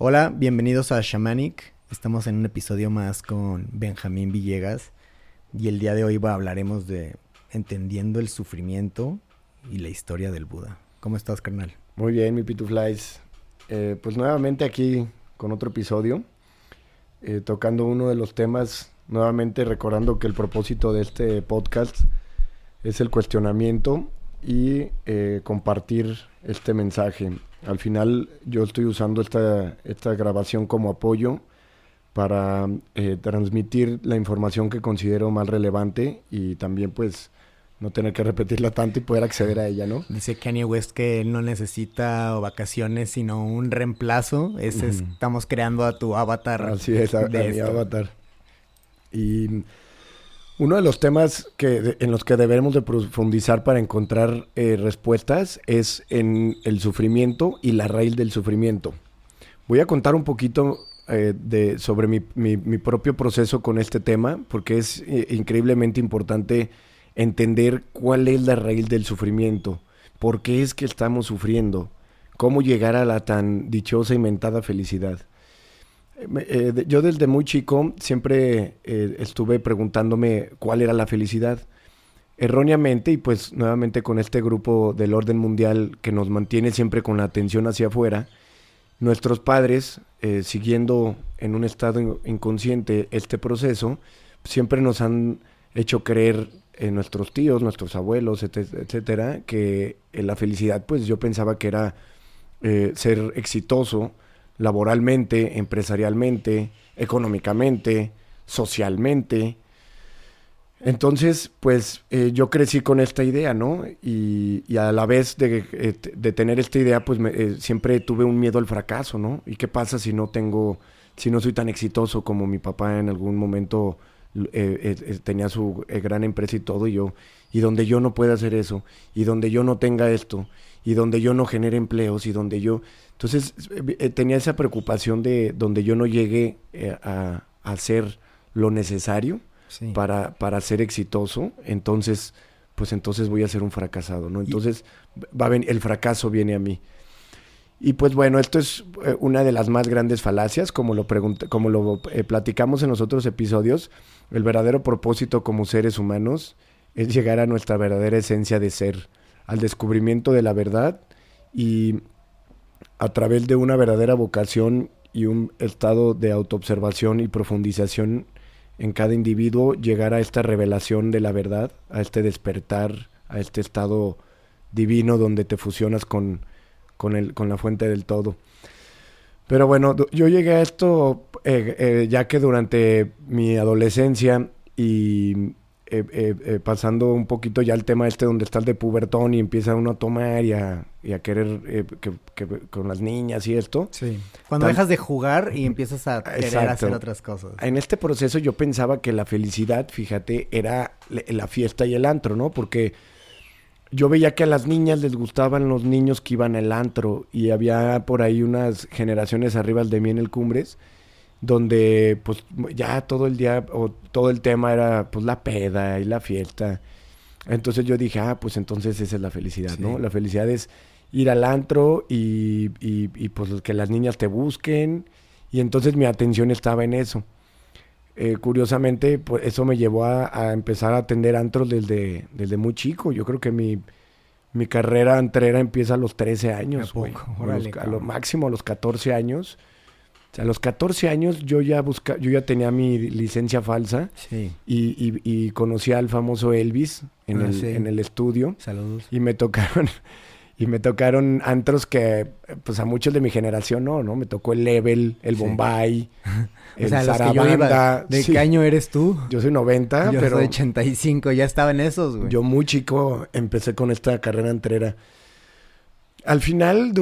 Hola, bienvenidos a Shamanic. Estamos en un episodio más con Benjamín Villegas y el día de hoy hablaremos de entendiendo el sufrimiento y la historia del Buda. ¿Cómo estás, carnal? Muy bien, mi Pituflies. Pues nuevamente aquí con otro episodio, tocando uno de los temas, nuevamente recordando que el propósito de este podcast es el cuestionamiento y compartir este mensaje. Al final yo estoy usando esta grabación como apoyo para transmitir la información que considero más relevante y también pues no tener que repetirla tanto y poder acceder a ella, ¿no? Dice Kanye West que él no necesita vacaciones, sino un reemplazo. Estamos creando a tu avatar. Así es, a mi esto. avatar. Y uno de los temas en los que debemos de profundizar para encontrar respuestas es en el sufrimiento y la raíz del sufrimiento. Voy a contar un poquito sobre mi propio proceso con este tema, porque es increíblemente importante entender cuál es la raíz del sufrimiento, por qué es que estamos sufriendo, cómo llegar a la tan dichosa y mentada felicidad. Yo desde muy chico siempre estuve preguntándome cuál era la felicidad. Erróneamente, y pues nuevamente con este grupo del orden mundial que nos mantiene siempre con la atención hacia afuera, nuestros padres, siguiendo en un estado inconsciente este proceso, siempre nos han hecho creer, nuestros tíos, nuestros abuelos, etcétera, que la felicidad, pues yo pensaba que era ser exitoso laboralmente, empresarialmente, económicamente, socialmente. Entonces, pues yo crecí con esta idea, ¿no? Y a la vez de tener esta idea, pues siempre tuve un miedo al fracaso, ¿no? ¿Y qué pasa si no soy tan exitoso como mi papá en algún momento tenía su gran empresa y todo, y donde yo no pueda hacer eso, y donde yo no tenga esto, y donde yo no genere empleos, y donde yo... Entonces tenía esa preocupación de donde yo no llegue a hacer lo necesario Sí. para ser exitoso, entonces voy a ser un fracasado, ¿no? Entonces el fracaso viene a mí. Y pues bueno, esto es una de las más grandes falacias, como lo platicamos en los otros episodios. El verdadero propósito como seres humanos es llegar a nuestra verdadera esencia de ser, al descubrimiento de la verdad y a través de una verdadera vocación y un estado de autoobservación y profundización en cada individuo, llegar a esta revelación de la verdad, a este despertar, a este estado divino donde te fusionas con la fuente del todo. Pero bueno, yo llegué a esto ya que durante mi adolescencia y pasando un poquito ya el tema donde está el de pubertón y empieza uno a tomar y a querer con las niñas y esto. Sí. Cuando dejas de jugar y empiezas a querer hacer otras cosas. En este proceso yo pensaba que la felicidad, fíjate, era la fiesta y el antro, ¿no? Porque yo veía que a las niñas les gustaban los niños que iban al antro y había por ahí unas generaciones arriba de mí en el Cumbres donde pues ya todo el día o todo el tema era pues la peda y la fiesta. Entonces yo dije, pues entonces esa es la felicidad, sí, ¿no? La felicidad es ir al antro y pues que las niñas te busquen, y entonces mi atención estaba en eso. Curiosamente, pues eso me llevó a empezar a atender antros desde muy chico. Yo creo que mi carrera antrera empieza a los 13 años, güey. A lo máximo a los 14 años. O sea, a los 14 años yo ya tenía mi licencia falsa, sí, y conocí al famoso Elvis en el estudio. Saludos. Y me tocaron antros que pues a muchos de mi generación no, me tocó el Level, el Bombay, el Sarabanda. ¿De qué año eres tú? Yo soy 90, yo pero soy 85, ya estaba en esos, güey. Yo muy chico empecé con esta carrera antrera. Al final,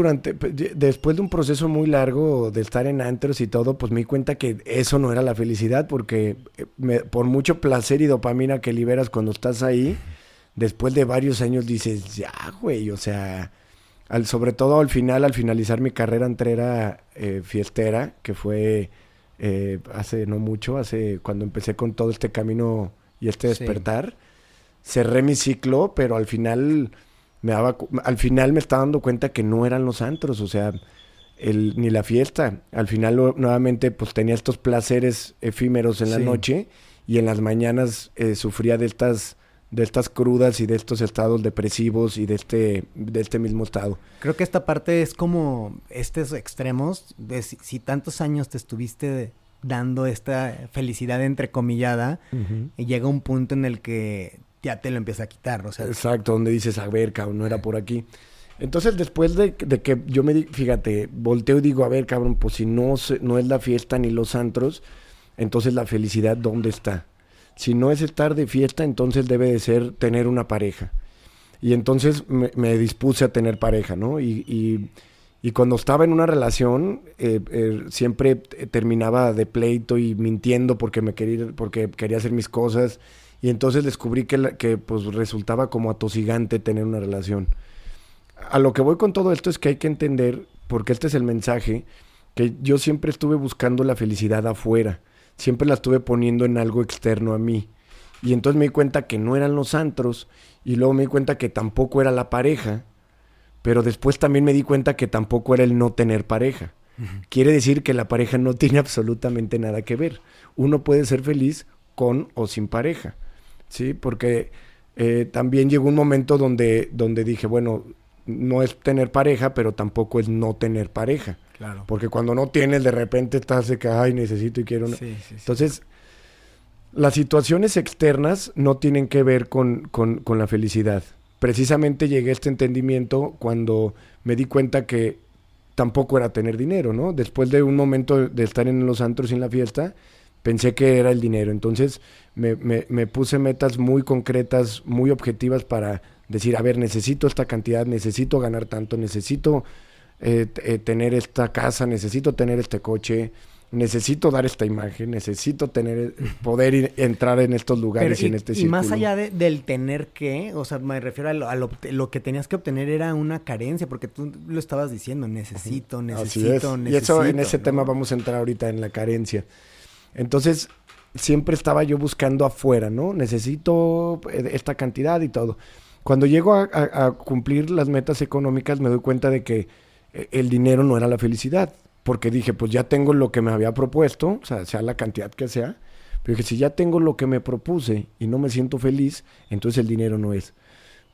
después de un proceso muy largo de estar en antros y todo, pues me di cuenta que eso no era la felicidad, porque por mucho placer y dopamina que liberas cuando estás ahí, después de varios años dices, ya, güey, o sea, sobre todo al finalizar mi carrera antrera fiestera, que fue hace no mucho, cuando empecé con todo este camino y este despertar, cerré mi ciclo, pero al final me estaba dando cuenta que no eran los antros, o sea, ni la fiesta. Al final nuevamente pues tenía estos placeres efímeros en la noche y en las mañanas sufría de estas crudas y de estos estados depresivos y de este mismo estado. Creo que esta parte es como estos extremos de si tantos años te estuviste dando esta felicidad entrecomillada y llega un punto en el que ya te lo empieza a quitar, o sea. Exacto, donde dices, a ver, cabrón, no era por aquí. Entonces, después de que yo fíjate, volteo y digo, a ver, cabrón, pues si no es la fiesta ni los antros, entonces la felicidad, ¿dónde está? Si no es estar de fiesta, entonces debe de ser tener una pareja. Y entonces me dispuse a tener pareja, ¿no? Y cuando estaba en una relación, siempre terminaba de pleito y mintiendo porque quería hacer mis cosas. Y entonces descubrí que pues resultaba como atosigante tener una relación. A lo que voy con todo esto es que hay que entender, porque este es el mensaje, que yo siempre estuve buscando la felicidad afuera. Siempre la estuve poniendo en algo externo a mí. Y entonces me di cuenta que no eran los antros, y luego me di cuenta que tampoco era la pareja, pero después también me di cuenta que tampoco era el no tener pareja. Quiere decir que la pareja no tiene absolutamente nada que ver. Uno puede ser feliz con o sin pareja, ¿sí? Porque también llegó un momento donde dije, bueno, no es tener pareja, pero tampoco es no tener pareja. Claro. Porque cuando no tienes, de repente estás de que, ay, necesito y quiero una. Sí. Entonces, las situaciones externas no tienen que ver con la felicidad. Precisamente llegué a este entendimiento cuando me di cuenta que tampoco era tener dinero, ¿no? Después de un momento de estar en los antros y en la fiesta, pensé que era el dinero. Entonces, me puse metas muy concretas, muy objetivas para decir, a ver, necesito esta cantidad, necesito ganar tanto, necesito tener esta casa, necesito tener este coche, necesito dar esta imagen, necesito poder entrar en estos lugares y en este círculo. Y más allá del tener que, o sea, me refiero a lo que tenías que obtener era una carencia, porque tú lo estabas diciendo, necesito. Y eso, en ese tema vamos a entrar ahorita en la carencia. Entonces, siempre estaba yo buscando afuera, ¿no? Necesito esta cantidad y todo. Cuando llego a cumplir las metas económicas, me doy cuenta de que el dinero no era la felicidad. Porque dije, pues ya tengo lo que me había propuesto, o sea la cantidad que sea. Pero dije, si ya tengo lo que me propuse y no me siento feliz, entonces el dinero no es.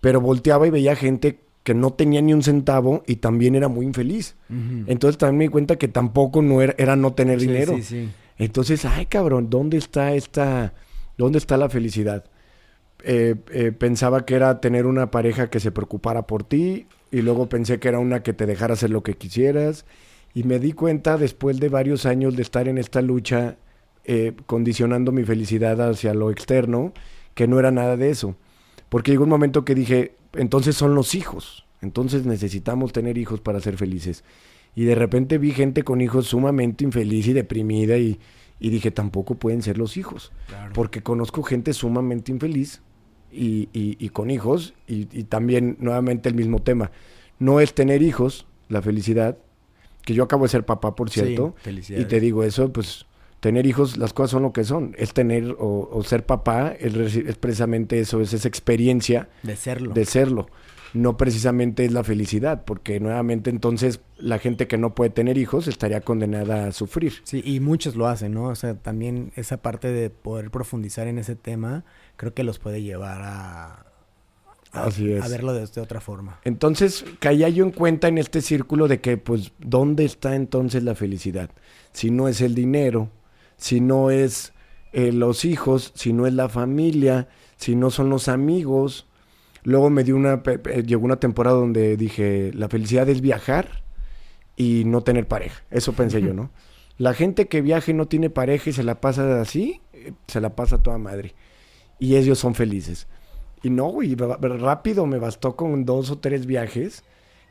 Pero volteaba y veía gente que no tenía ni un centavo y también era muy infeliz. Uh-huh. Entonces también me di cuenta que tampoco era no tener dinero. Sí. Entonces, ay cabrón, ¿dónde está la felicidad? Pensaba que era tener una pareja que se preocupara por ti, y luego pensé que era una que te dejara hacer lo que quisieras, y me di cuenta después de varios años de estar en esta lucha, condicionando mi felicidad hacia lo externo, que no era nada de eso. Porque llegó un momento que dije, entonces son los hijos, entonces necesitamos tener hijos para ser felices. Y de repente vi gente con hijos sumamente infeliz y deprimida, y dije, tampoco pueden ser los hijos. Claro. Porque conozco gente sumamente infeliz y con hijos, y también nuevamente el mismo tema. No es tener hijos la felicidad, que yo acabo de ser papá, por cierto, sí, y te digo eso, pues tener hijos, las cosas son lo que son. Es tener o ser papá, es precisamente eso, es esa experiencia de serlo. No precisamente es la felicidad, porque nuevamente entonces la gente que no puede tener hijos estaría condenada a sufrir. Sí, y muchos lo hacen, ¿no? O sea, también esa parte de poder profundizar en ese tema, creo que los puede llevar a verlo de otra forma. Entonces, caía yo en cuenta en este círculo de que, pues, ¿dónde está entonces la felicidad? Si no es el dinero, si no es los hijos, si no es la familia, si no son los amigos. Luego llegó una temporada donde dije, la felicidad es viajar y no tener pareja. Eso pensé yo, ¿no? La gente que viaja y no tiene pareja y se la pasa así, se la pasa toda madre. Y ellos son felices. Y no, güey, rápido me bastó con 2 o 3 viajes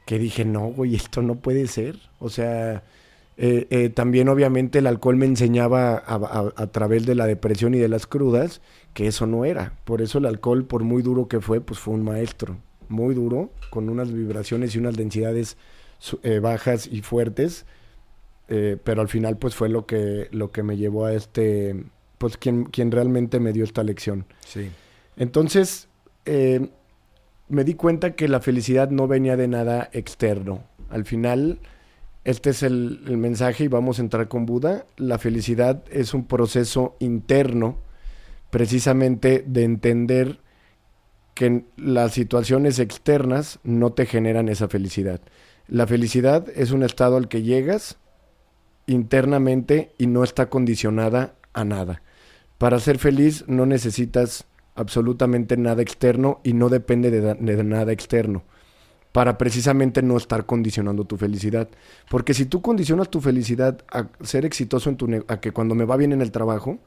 que dije, no, güey, esto no puede ser. O sea, también obviamente el alcohol me enseñaba a través de la depresión y de las crudas que eso no era. Por eso el alcohol, por muy duro que fue, pues fue un maestro. Muy duro, con unas vibraciones y unas densidades bajas y fuertes. Pero al final, pues fue lo que me llevó a pues quien realmente me dio esta lección. Sí. Entonces, me di cuenta que la felicidad no venía de nada externo. Al final, Este es el mensaje y vamos a entrar con Buda. La felicidad es un proceso interno, precisamente de entender que las situaciones externas no te generan esa felicidad. La felicidad es un estado al que llegas internamente y no está condicionada a nada. Para ser feliz no necesitas absolutamente nada externo y no depende de nada externo, para precisamente no estar condicionando tu felicidad. Porque si tú condicionas tu felicidad a ser exitoso a que cuando me va bien en el trabajo,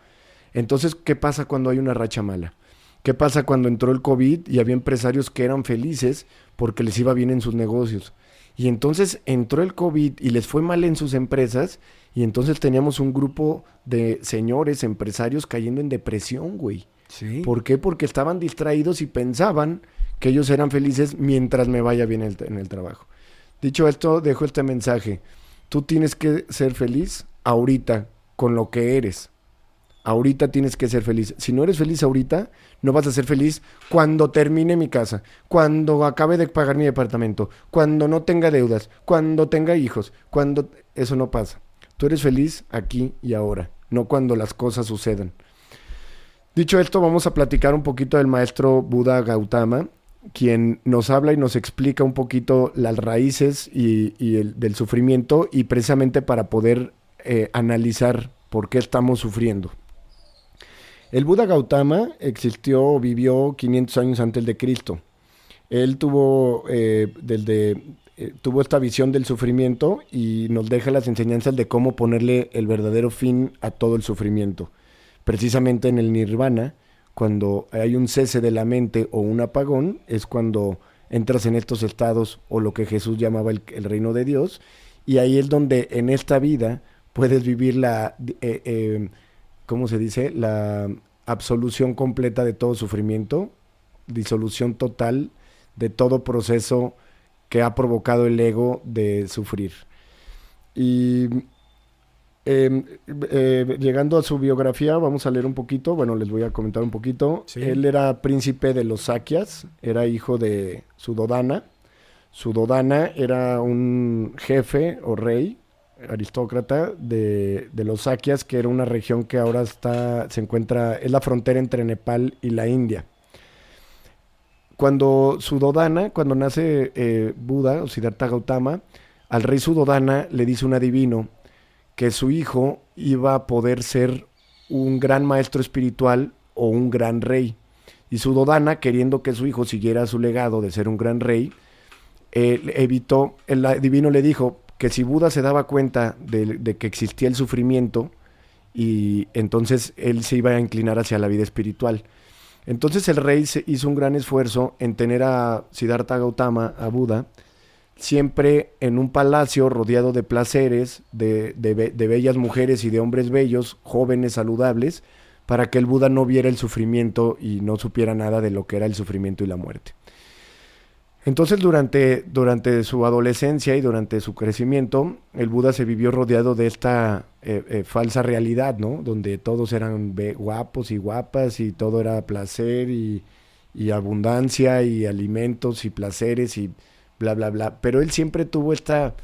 entonces, ¿qué pasa cuando hay una racha mala? ¿Qué pasa cuando entró el COVID y había empresarios que eran felices porque les iba bien en sus negocios? Y entonces entró el COVID y les fue mal en sus empresas y entonces teníamos un grupo de señores empresarios cayendo en depresión, güey. Sí. ¿Por qué? Porque estaban distraídos y pensaban que ellos eran felices mientras me vaya bien en el trabajo. Dicho esto, dejo este mensaje. Tú tienes que ser feliz ahorita con lo que eres. Ahorita tienes que ser feliz. Si no eres feliz ahorita, no vas a ser feliz cuando termine mi casa, cuando acabe de pagar mi departamento, cuando no tenga deudas, cuando tenga hijos, cuando... Eso no pasa. Tú eres feliz aquí y ahora, no cuando las cosas sucedan. Dicho esto, vamos a platicar un poquito del maestro Buda Gautama, quien nos habla y nos explica un poquito las raíces del sufrimiento y precisamente para poder analizar por qué estamos sufriendo. El Buda Gautama vivió 500 años antes de Cristo. Él tuvo esta visión del sufrimiento y nos deja las enseñanzas de cómo ponerle el verdadero fin a todo el sufrimiento. Precisamente en el nirvana, cuando hay un cese de la mente o un apagón, es cuando entras en estos estados o lo que Jesús llamaba el reino de Dios, y ahí es donde en esta vida puedes vivir ¿cómo se dice? La absolución completa de todo sufrimiento, disolución total de todo proceso que ha provocado el ego de sufrir. Y llegando a su biografía, vamos a leer un poquito, bueno, les voy a comentar un poquito. Sí. Él era príncipe de los Sakyas, era hijo de Suddhodana. Suddhodana era un jefe o rey, aristócrata de los Sakyas, que era una región que ahora es la frontera entre Nepal y la India. Cuando nace Buda o Siddhartha Gautama, al rey Suddhodana le dice un adivino que su hijo iba a poder ser un gran maestro espiritual o un gran rey. Y Suddhodana, queriendo que su hijo siguiera su legado de ser un gran rey, el adivino le dijo que si Buda se daba cuenta de que existía el sufrimiento, y entonces él se iba a inclinar hacia la vida espiritual. Entonces el rey hizo un gran esfuerzo en tener a Siddhartha Gautama, a Buda, siempre en un palacio rodeado de placeres, de bellas mujeres y de hombres bellos, jóvenes, saludables, para que el Buda no viera el sufrimiento y no supiera nada de lo que era el sufrimiento y la muerte. Entonces durante su adolescencia y durante su crecimiento, el Buda se vivió rodeado de esta falsa realidad, ¿no? Donde todos eran guapos y guapas y todo era placer y abundancia y alimentos y placeres y bla, bla, bla. Pero él siempre tuvo este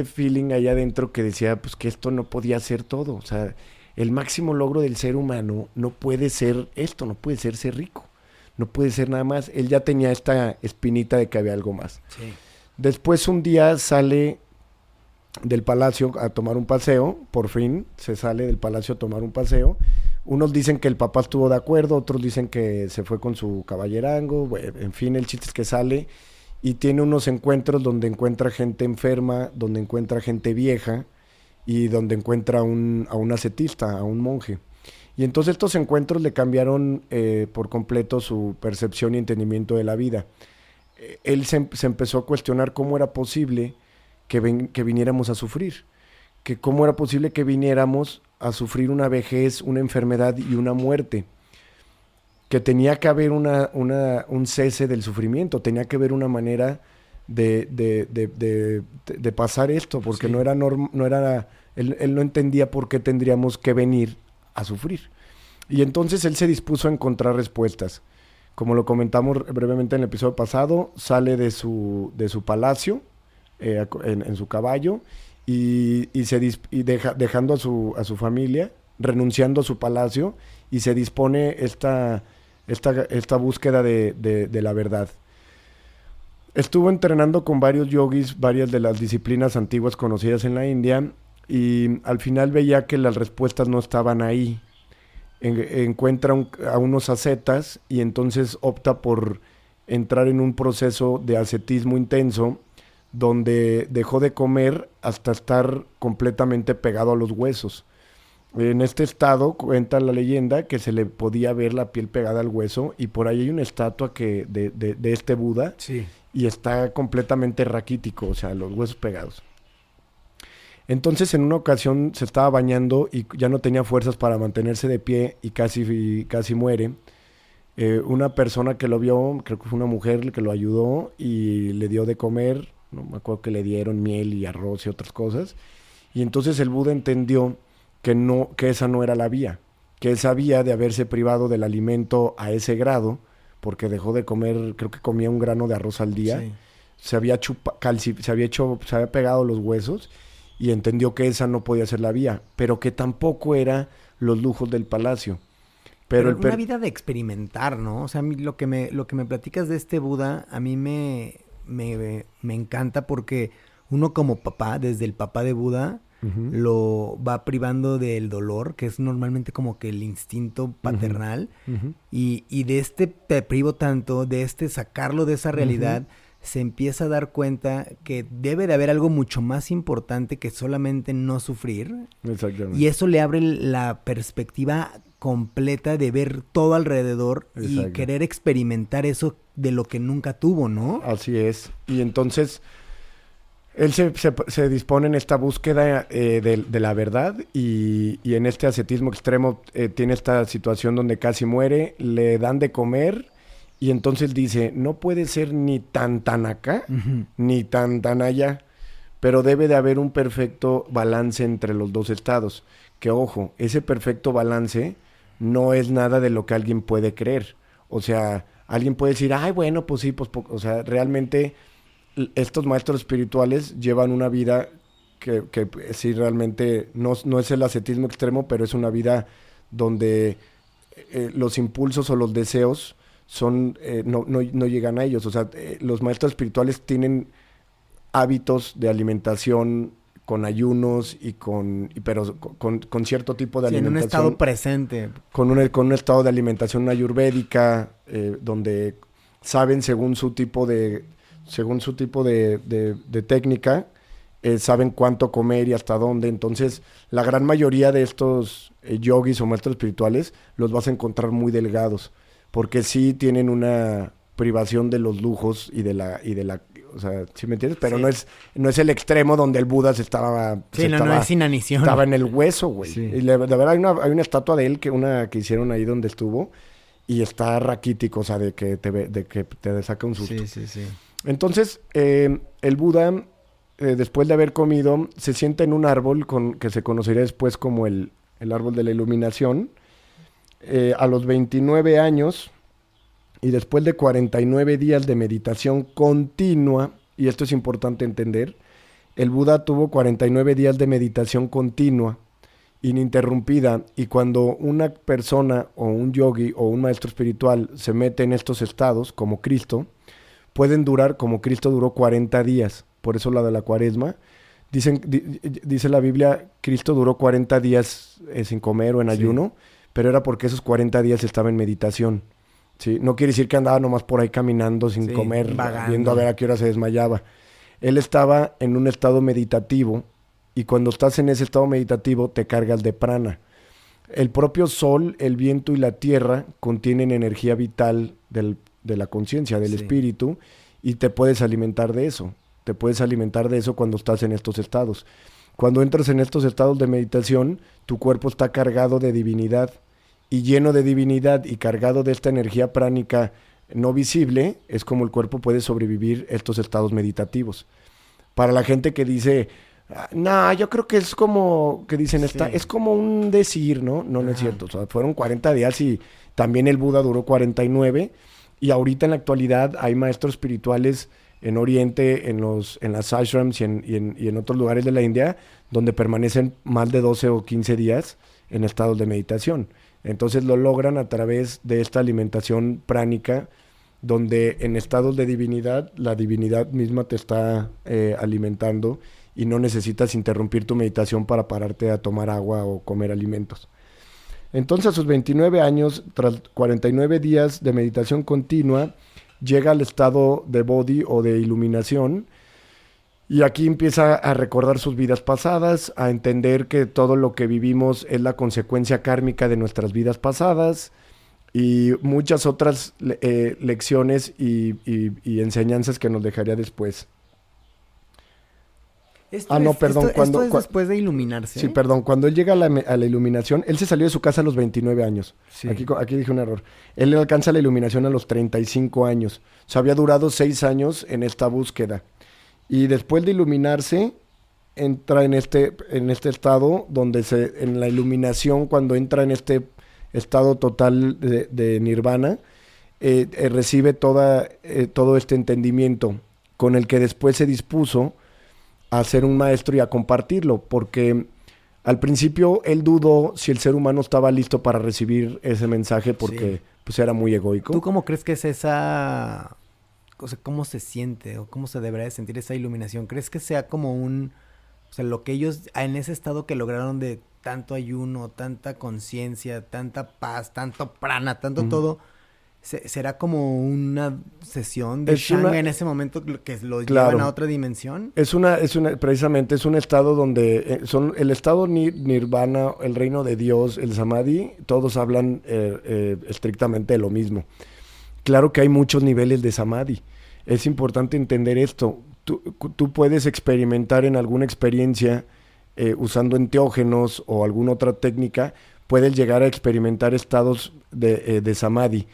feeling allá adentro que decía pues que esto no podía ser todo. O sea, el máximo logro del ser humano no puede ser esto, no puede ser rico. No puede ser nada más. Él ya tenía esta espinita de que había algo más. Sí. Después un día sale del palacio a tomar un paseo. Por fin se sale del palacio a tomar un paseo. Unos dicen que el papá estuvo de acuerdo, otros dicen que se fue con su caballerango. Bueno, en fin, el chiste es que sale y tiene unos encuentros donde encuentra gente enferma, donde encuentra gente vieja y donde encuentra a un ascetista, a un monje. Y entonces estos encuentros le cambiaron por completo su percepción y entendimiento de la vida. Él se empezó a cuestionar cómo era posible que viniéramos a sufrir, que cómo era posible que viniéramos a sufrir una vejez, una enfermedad y una muerte, que tenía que haber un cese del sufrimiento, tenía que haber una manera de pasar esto, porque sí. Él no entendía por qué tendríamos que venir a sufrir. Y entonces él se dispuso a encontrar respuestas. Como lo comentamos brevemente en el episodio pasado, sale de su palacio, en su caballo dejando a su familia, renunciando a su palacio, y se dispone esta búsqueda de la verdad. Estuvo entrenando con varios yogis, varias de las disciplinas antiguas conocidas en la India, y al final veía que las respuestas no estaban ahí. Encuentra a unos ascetas y entonces opta por entrar en un proceso de ascetismo intenso, donde dejó de comer hasta estar completamente pegado a los huesos. En este estado, cuenta la leyenda, que se le podía ver la piel pegada al hueso, y por ahí hay una estatua de este Buda, Sí. y está completamente raquítico, o sea, los huesos pegados. Entonces, en una ocasión se estaba bañando y ya no tenía fuerzas para mantenerse de pie y casi muere. Una persona que lo vio, creo que fue una mujer que lo ayudó y le dio de comer, no me acuerdo que le dieron miel y arroz y otras cosas. Y entonces el Buda entendió que esa no era la vía, que esa vía de haberse privado del alimento a ese grado, porque dejó de comer, creo que comía un grano de arroz al día, Sí. se había pegado los huesos, y entendió que esa no podía ser la vía, pero que tampoco era los lujos del palacio. Pero una vida de experimentar, ¿no? O sea, a mí lo que me platicas de este Buda, a mí me encanta, porque uno como papá, desde el papá de Buda, Uh-huh. lo va privando del dolor, que es normalmente como que el instinto paternal, Uh-huh. y de este te privo tanto, de este sacarlo de esa realidad, se empieza a dar cuenta que debe de haber algo mucho más importante que solamente no sufrir. Exactamente. Y eso le abre la perspectiva completa de ver todo alrededor. Exacto. Y querer experimentar eso de lo que nunca tuvo, ¿no? Así es. Y entonces él se dispone en esta búsqueda de la verdad, y en este ascetismo extremo tiene esta situación donde casi muere, le dan de comer, y entonces dice, no puede ser ni tan acá, Uh-huh. ni tan allá, pero debe de haber un perfecto balance entre los dos estados. Que ojo, ese perfecto balance no es nada de lo que alguien puede creer. O sea, alguien puede decir, ay, bueno, pues sí, o sea, realmente estos maestros espirituales llevan una vida que sí, realmente no es el ascetismo extremo, pero es una vida donde los impulsos o los deseos no llegan a ellos. O sea, los maestros espirituales tienen hábitos de alimentación con ayunos pero con cierto tipo de Sí, en alimentación. un estado presente. Con un estado de alimentación ayurvédica, donde saben según su tipo de técnica, saben cuánto comer y hasta dónde. Entonces, la gran mayoría de estos yogis o maestros espirituales los vas a encontrar muy delgados, porque sí tienen una privación de los lujos y de la o sea, ¿sí me entiendes? Pero sí. no es el extremo donde el Buda Sí, no es inanición. estaba en el hueso, güey. Sí. Y de verdad hay una estatua de él que hicieron ahí donde estuvo, y está raquítico, o sea, de que te saca un susto. Sí. Entonces, el Buda, después de haber comido, se sienta en un árbol que se conocería después como el árbol de la iluminación, a los 29 años, y después de 49 días de meditación continua, y esto es importante entender, el Buda tuvo 49 días de meditación continua, ininterrumpida, y cuando una persona o un yogi o un maestro espiritual se mete en estos estados, como Cristo, pueden durar, como Cristo duró 40 días, por eso la de la cuaresma. Dice la Biblia, Cristo duró 40 días sin comer o en ayuno, pero era porque esos 40 días estaba en meditación. ¿Sí? No quiere decir que andaba nomás por ahí caminando sin comer, vagando, viendo a ver a qué hora se desmayaba. Él estaba en un estado meditativo, y cuando estás en ese estado meditativo te cargas de prana. El propio sol, el viento y la tierra contienen energía vital de la conciencia, del espíritu, y te puedes alimentar de eso. Te puedes alimentar de eso cuando estás en estos estados. Cuando entras en estos estados de meditación, tu cuerpo está cargado de divinidad, y lleno de divinidad y cargado de esta energía pránica no visible, es como el cuerpo puede sobrevivir estos estados meditativos. Para la gente que dice, no, yo creo que es como, que dicen, es como un decir, ¿no? No es cierto. O sea, fueron 40 días y también el Buda duró 49, y ahorita en la actualidad hay maestros espirituales en Oriente, en las ashrams y en otros lugares de la India, donde permanecen más de 12 o 15 días en estados de meditación. Entonces lo logran a través de esta alimentación pránica, donde en estados de divinidad, la divinidad misma te está alimentando y no necesitas interrumpir tu meditación para pararte a tomar agua o comer alimentos. Entonces a sus 29 años, tras 49 días de meditación continua, llega al estado de bodhi o de iluminación, y aquí empieza a recordar sus vidas pasadas, a entender que todo lo que vivimos es la consecuencia kármica de nuestras vidas pasadas, y muchas otras lecciones y enseñanzas que nos dejaría después. Esto es después de iluminarse. Sí, perdón. Cuando él llega a la iluminación, él se salió de su casa a los 29 años. Sí. Aquí dije un error. Él alcanza la iluminación a los 35 años. O sea, había durado 6 años en esta búsqueda. Y después de iluminarse, entra en este estado donde en la iluminación, cuando entra en este estado total de nirvana, recibe todo este entendimiento con el que después se dispuso a ser un maestro y a compartirlo, porque al principio él dudó si el ser humano estaba listo para recibir ese mensaje, porque pues era muy egoico. ¿Tú cómo crees que es esa... O sea, cómo se siente o cómo se debería de sentir esa iluminación? ¿Crees que sea como o sea, lo que ellos en ese estado que lograron de tanto ayuno, tanta conciencia, tanta paz, tanto prana, tanto todo, será como una sesión de Shanga en ese momento que lo llevan a otra dimensión? Precisamente es un estado donde el estado nirvana, el reino de Dios, el samadhi, todos hablan estrictamente de lo mismo. Claro que hay muchos niveles de samadhi. Es importante entender esto. Tú puedes experimentar en alguna experiencia usando enteógenos o alguna otra técnica, puedes llegar a experimentar estados de samadhi,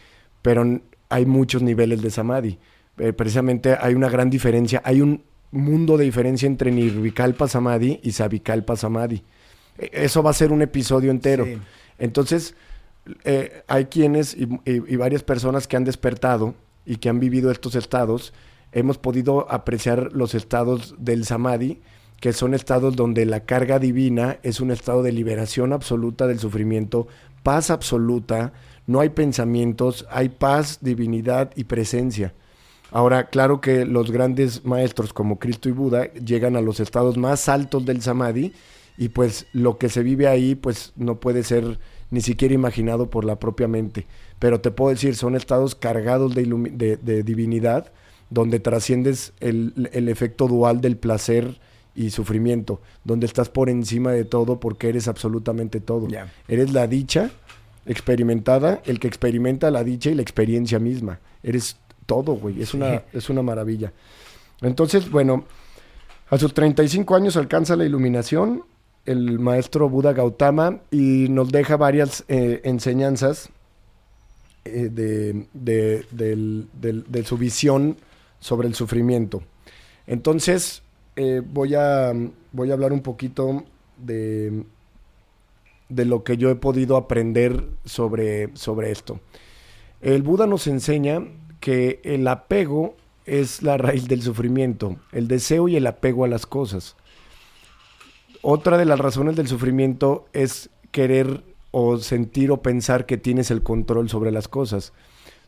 pero hay muchos niveles de samadhi. Precisamente hay una gran diferencia, hay un mundo de diferencia entre Nirvikalpa Samadhi y Savikalpa Samadhi. Eso va a ser un episodio entero. Sí. Entonces, hay quienes y varias personas que han despertado y que han vivido estos estados, hemos podido apreciar los estados del samadhi, que son estados donde la carga divina es un estado de liberación absoluta del sufrimiento, paz absoluta, no hay pensamientos, hay paz, divinidad y presencia. Ahora, claro que los grandes maestros como Cristo y Buda llegan a los estados más altos del samadhi, y pues lo que se vive ahí pues no puede ser ni siquiera imaginado por la propia mente. Pero te puedo decir, son estados cargados de divinidad, donde trasciendes el efecto dual del placer y sufrimiento, donde estás por encima de todo porque eres absolutamente todo. Yeah. Eres la dicha experimentada, el que experimenta la dicha y la experiencia misma. Eres todo, güey. Es una maravilla. Entonces, bueno, a sus 35 años alcanza la iluminación el maestro Buda Gautama y nos deja varias enseñanzas de su visión sobre el sufrimiento. Entonces, voy a hablar un poquito de lo que yo he podido aprender sobre esto. El Buda nos enseña que el apego es la raíz del sufrimiento, el deseo y el apego a las cosas. Otra de las razones del sufrimiento es querer o sentir o pensar que tienes el control sobre las cosas.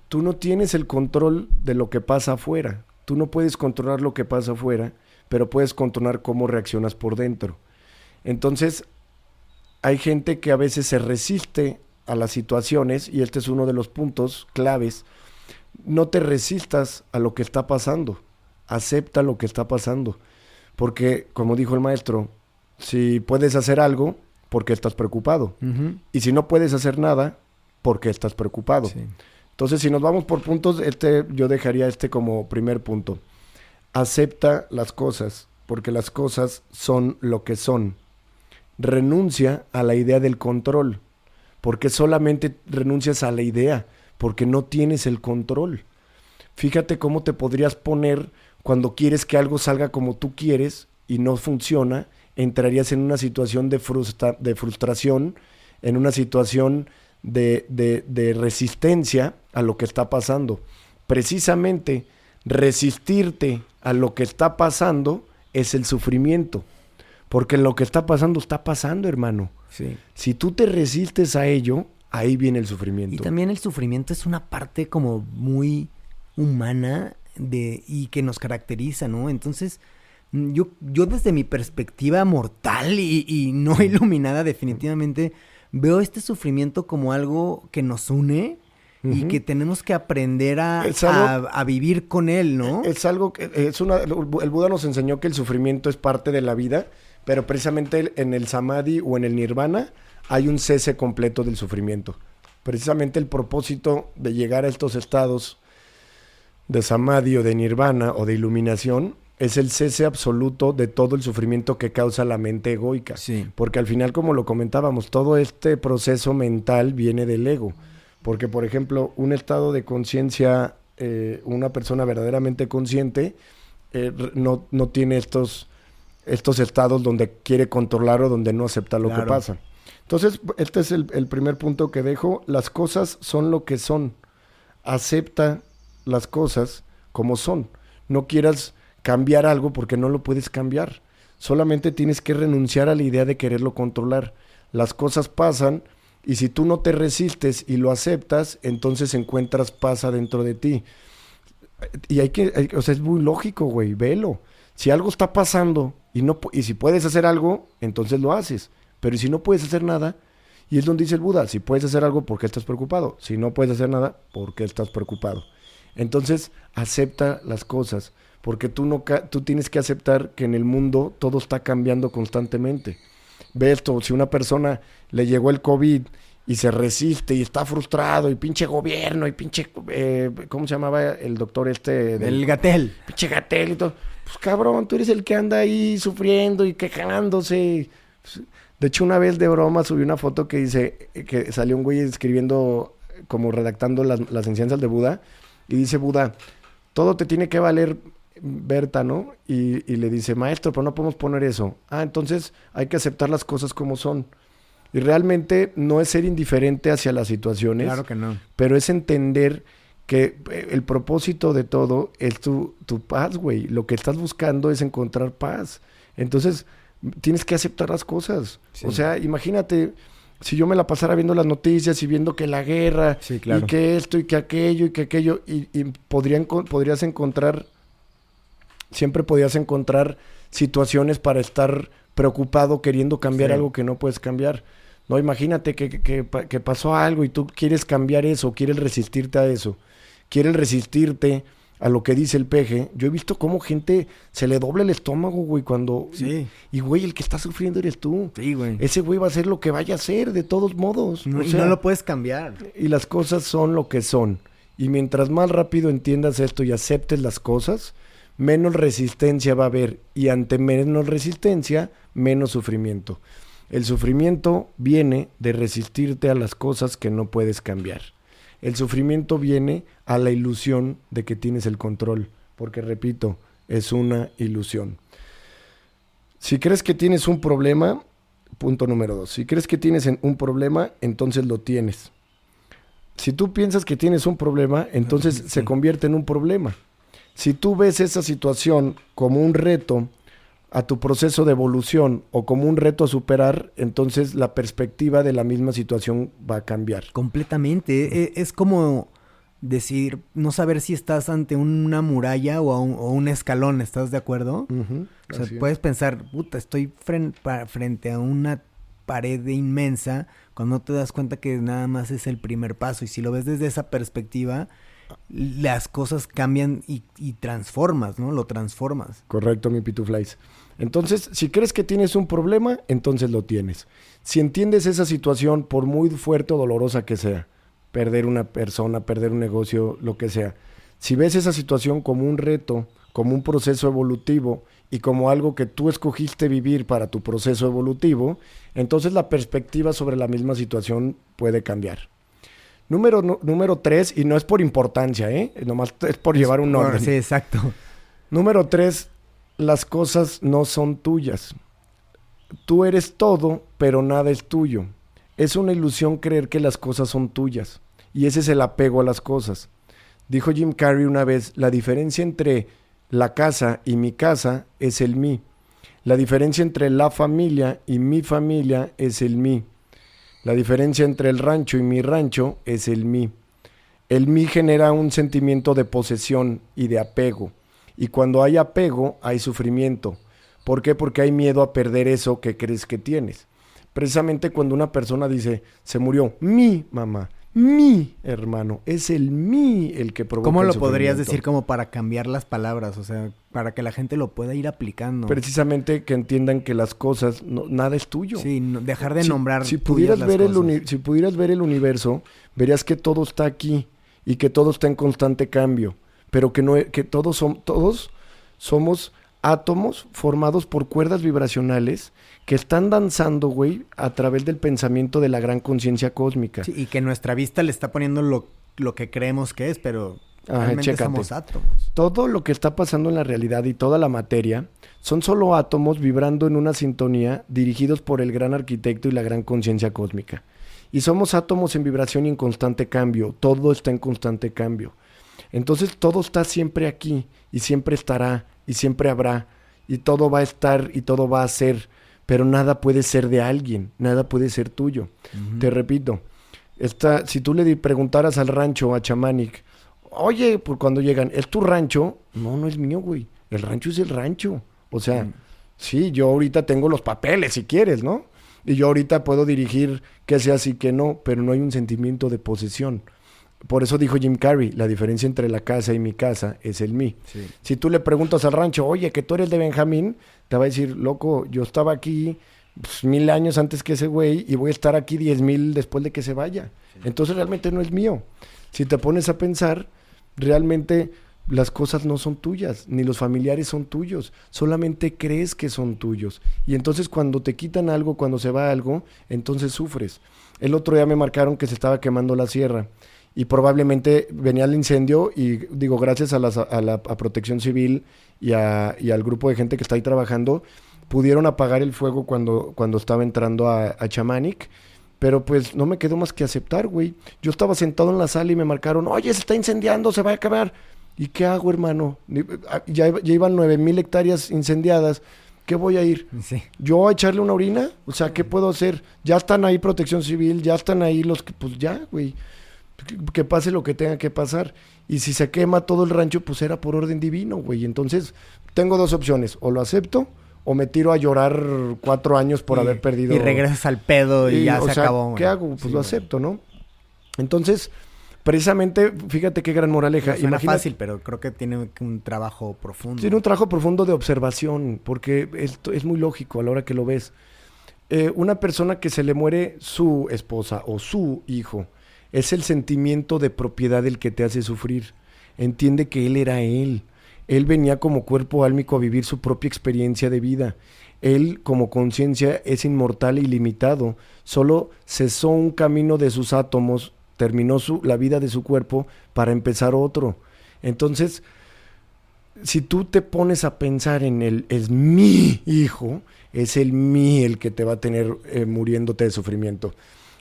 Tú no tienes el control de lo que pasa afuera. Tú no puedes controlar lo que pasa afuera, pero puedes controlar cómo reaccionas por dentro. Entonces, hay gente que a veces se resiste a las situaciones, y este es uno de los puntos claves. No te resistas a lo que está pasando. Acepta lo que está pasando. Porque, como dijo el maestro, si puedes hacer algo, ¿por qué estás preocupado? Uh-huh. Y si no puedes hacer nada, ¿por qué estás preocupado? Sí. Entonces, si nos vamos por puntos, yo dejaría como primer punto. Acepta las cosas, porque las cosas son lo que son. Renuncia a la idea del control, porque solamente renuncias a la idea, porque no tienes el control. Fíjate cómo te podrías poner cuando quieres que algo salga como tú quieres y no funciona. Entrarías en una situación de frustración, en una situación de resistencia a lo que está pasando. Precisamente resistirte a lo que está pasando es el sufrimiento. Porque lo que está pasando, hermano. Sí. Si tú te resistes a ello, ahí viene el sufrimiento. Y también el sufrimiento es una parte como muy humana y que nos caracteriza, ¿no? Entonces, yo desde mi perspectiva mortal y no iluminada definitivamente, veo este sufrimiento como algo que nos une y que tenemos que aprender a vivir con él, ¿no? Es algo que el Buda nos enseñó que el sufrimiento es parte de la vida, pero precisamente en el samadhi o en el nirvana hay un cese completo del sufrimiento. Precisamente el propósito de llegar a estos estados de samadhi o de nirvana o de iluminación es el cese absoluto de todo el sufrimiento que causa la mente egoica. Sí. Porque al final, como lo comentábamos, todo este proceso mental viene del ego. Porque, por ejemplo, un estado de conciencia, una persona verdaderamente consciente, no tiene estos estados donde quiere controlar o donde no acepta lo que pasa. Entonces, este es el primer punto que dejo. Las cosas son lo que son. Acepta las cosas como son. No quieras cambiar algo porque no lo puedes cambiar. Solamente tienes que renunciar a la idea de quererlo controlar. Las cosas pasan y si tú no te resistes y lo aceptas, entonces encuentras paz adentro de ti. Y o sea, es muy lógico, güey, velo. Si algo está pasando y si puedes hacer algo, entonces lo haces. Pero si no puedes hacer nada, y es donde dice el Buda, si puedes hacer algo, ¿por qué estás preocupado? Si no puedes hacer nada, ¿por qué estás preocupado? Entonces, acepta las cosas, porque tú tienes que aceptar que en el mundo todo está cambiando constantemente. Ve esto, si una persona le llegó el COVID y se resiste y está frustrado y pinche gobierno y pinche, ¿cómo se llamaba el doctor El Gatell. Pinche Gatell y todo. Pues cabrón, tú eres el que anda ahí sufriendo y quejándose. De hecho, una vez de broma subí una foto que dice que salió un güey escribiendo, como redactando las enseñanzas de Buda, y dice Buda, todo te tiene que valer Berta, ¿no? Y le dice, maestro, pero no podemos poner eso. Entonces hay que aceptar las cosas como son. Y realmente no es ser indiferente hacia las situaciones. Claro que no. Pero es entender que el propósito de todo es tu paz, güey. Lo que estás buscando es encontrar paz. Entonces, tienes que aceptar las cosas. Sí. O sea, imagínate, si yo me la pasara viendo las noticias y viendo que la guerra, sí, claro, y que esto, y que aquello, y podrías encontrar, siempre podías encontrar situaciones para estar preocupado queriendo cambiar algo que no puedes cambiar. No, imagínate que pasó algo y tú quieres cambiar eso, quieres resistirte a eso, quieres resistirte a lo que dice el peje. Yo he visto cómo gente se le dobla el estómago, güey, cuando... Sí. Y, güey, el que está sufriendo eres tú. Sí, güey. Ese güey va a hacer lo que vaya a hacer, de todos modos. No, y no lo puedes cambiar. Y las cosas son lo que son. Y mientras más rápido entiendas esto y aceptes las cosas, menos resistencia va a haber. Y ante menos resistencia, menos sufrimiento. El sufrimiento viene de resistirte a las cosas que no puedes cambiar. El sufrimiento viene a la ilusión de que tienes el control, porque repito, es una ilusión. Si crees que tienes un problema, punto número 2, si crees que tienes un problema, entonces lo tienes. Si tú piensas que tienes un problema, entonces se convierte en un problema. Si tú ves esa situación como un reto a tu proceso de evolución o como un reto a superar, entonces la perspectiva de la misma situación va a cambiar. Completamente. Es como decir, no saber si estás ante una muralla o un escalón, ¿estás de acuerdo? O sea, puedes pensar, puta, estoy frente a una pared inmensa, cuando te das cuenta que nada más es el primer paso. Y si lo ves desde esa perspectiva, las cosas cambian y transformas, ¿no? Lo transformas. Correcto, mi Pituflies. Entonces, si crees que tienes un problema, entonces lo tienes. Si entiendes esa situación, por muy fuerte o dolorosa que sea, perder una persona, perder un negocio, lo que sea, si ves esa situación como un reto, como un proceso evolutivo y como algo que tú escogiste vivir para tu proceso evolutivo, entonces la perspectiva sobre la misma situación puede cambiar. Número 3, y no es por importancia, nomás es por llevar un orden. Sí, exacto. Número 3, las cosas no son tuyas. Tú eres todo, pero nada es tuyo. Es una ilusión creer que las cosas son tuyas. Y ese es el apego a las cosas. Dijo Jim Carrey una vez, la diferencia entre la casa y mi casa es el mí. La diferencia entre la familia y mi familia es el mí. La diferencia entre el rancho y mi rancho es el mí. El mí genera un sentimiento de posesión y de apego. Y cuando hay apego, hay sufrimiento. ¿Por qué? Porque hay miedo a perder eso que crees que tienes. Precisamente cuando una persona dice, se murió mi mamá, mi hermano, es el mí el que provoca ¿Cómo el lo sufrimiento. podrías decir como para cambiar las palabras? O sea, para que la gente lo pueda ir aplicando. Precisamente que entiendan que las cosas, nada es tuyo. Sí, dejar de nombrar si pudieras ver cosas. si pudieras ver el universo, verías que todo está aquí y que todo está en constante cambio, pero que todos somos átomos formados por cuerdas vibracionales que están danzando, güey, a través del pensamiento de la gran conciencia cósmica. Sí, y que nuestra vista le está poniendo lo que creemos que es, pero realmente chécate. somos átomos. Todo lo que está pasando en la realidad y toda la materia son solo átomos vibrando en una sintonía dirigidos por el gran arquitecto y la gran conciencia cósmica. Y somos átomos en vibración y en constante cambio. Todo está en constante cambio. Entonces todo está siempre aquí y siempre estará y siempre habrá y todo va a estar y todo va a ser, pero nada puede ser de alguien, nada puede ser tuyo. Uh-huh. Te repito, si tú le preguntaras al rancho, a Chamonix, oye, pues cuando llegan, ¿es tu rancho? No es mío, güey. El rancho es el rancho. O sea, sí, yo ahorita tengo los papeles, si quieres, ¿no? Y yo ahorita puedo dirigir qué se hace y qué no, pero no hay un sentimiento de posesión. Por eso dijo Jim Carrey, la diferencia entre la casa y mi casa es el mí. Sí. Si tú le preguntas al rancho, oye, que tú eres de Benjamín, te va a decir, loco, yo estaba aquí 1000 años antes que ese güey y voy a estar aquí 10,000 después de que se vaya. Sí. Entonces realmente no es mío. Si te pones a pensar, realmente las cosas no son tuyas, ni los familiares son tuyos, solamente crees que son tuyos. Y entonces cuando te quitan algo, cuando se va algo, entonces sufres. El otro día me marcaron que se estaba quemando la sierra. Y probablemente venía el incendio y digo, gracias a Protección Civil y al grupo de gente que está ahí trabajando, pudieron apagar el fuego cuando estaba entrando a Chamonix, pero pues no me quedó más que aceptar, güey. Yo estaba sentado en la sala y me marcaron, oye, se está incendiando, se va a acabar. ¿Y qué hago, hermano? Ya iban 9,000 hectáreas incendiadas. ¿Qué voy a ir? Sí. ¿Yo a echarle una orina? O sea, ¿qué puedo hacer? Ya están ahí Protección Civil, ya están ahí los que, pues ya, güey. Que pase lo que tenga que pasar. Y si se quema todo el rancho, pues era por orden divino, güey. Entonces, tengo dos opciones. O lo acepto, o me tiro a llorar 4 años por haber perdido. Y regresas al pedo y ya se acabó. ¿Qué hago? Pues sí, lo acepto, ¿no? Entonces, precisamente, fíjate qué gran moraleja. Suena fácil, pero creo que tiene un trabajo profundo. Tiene un trabajo profundo de observación, porque esto es muy lógico a la hora que lo ves. Una persona que se le muere su esposa o su hijo, es el sentimiento de propiedad el que te hace sufrir. Entiende que él era él. Él venía como cuerpo álmico a vivir su propia experiencia de vida. Él, como conciencia, es inmortal e ilimitado. Solo cesó un camino de sus átomos, terminó la vida de su cuerpo para empezar otro. Entonces, si tú te pones a pensar en él, es mi hijo, es el mí el que te va a tener muriéndote de sufrimiento.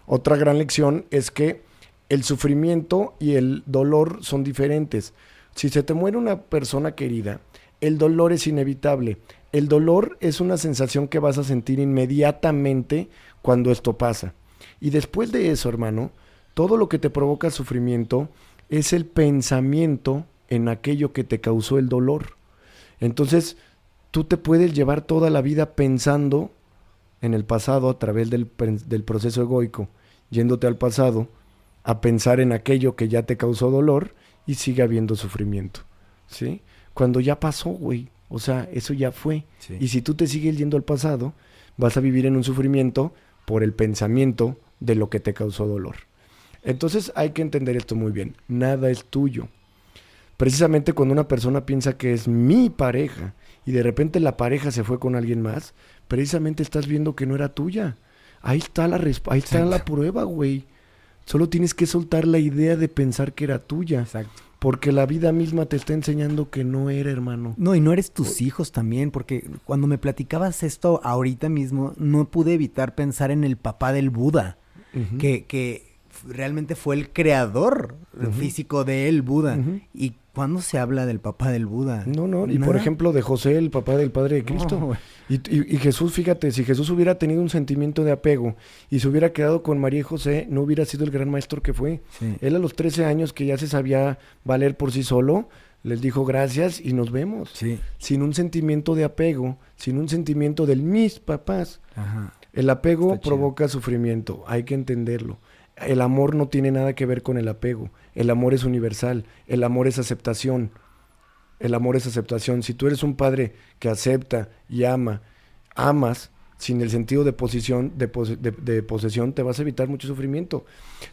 Otra gran lección es que el sufrimiento y el dolor son diferentes. Si se te muere una persona querida, el dolor es inevitable. El dolor es una sensación que vas a sentir inmediatamente cuando esto pasa. Y después de eso, hermano, todo lo que te provoca sufrimiento es el pensamiento en aquello que te causó el dolor. Entonces, tú te puedes llevar toda la vida pensando en el pasado a través del proceso egoico, yéndote al pasado, a pensar en aquello que ya te causó dolor y sigue habiendo sufrimiento, ¿sí? Cuando ya pasó, güey, o sea, eso ya fue. Sí. Y si tú te sigues yendo al pasado, vas a vivir en un sufrimiento por el pensamiento de lo que te causó dolor. Entonces hay que entender esto muy bien. Nada es tuyo. Precisamente cuando una persona piensa que es mi pareja y de repente la pareja se fue con alguien más, precisamente estás viendo que no era tuya. Ahí está la prueba, güey. Solo tienes que soltar la idea de pensar que era tuya. Exacto. Porque la vida misma te está enseñando que no era, hermano. No, y no eres tus hijos también, porque cuando me platicabas esto ahorita mismo, no pude evitar pensar en el papá del Buda, que realmente fue el creador físico del Buda. Y ¿cuándo se habla del papá del Buda? No. Y Nada. por ejemplo de José, el papá del Padre de Cristo. No, Y Jesús, fíjate, si Jesús hubiera tenido un sentimiento de apego y se hubiera quedado con María y José, no hubiera sido el gran maestro que fue. sí. Él a los 13 años, que ya se sabía valer por sí solo, les dijo gracias y nos vemos. Sí. Sin un sentimiento de apego, sin un sentimiento del mis papás. Ajá. El apego Está chido. provoca sufrimiento, hay que entenderlo. El amor no tiene nada que ver con el apego. El amor es universal, el amor es aceptación. El amor es aceptación. Si tú eres un padre que acepta y amas sin el sentido de posesión, de posesión, te vas a evitar mucho sufrimiento.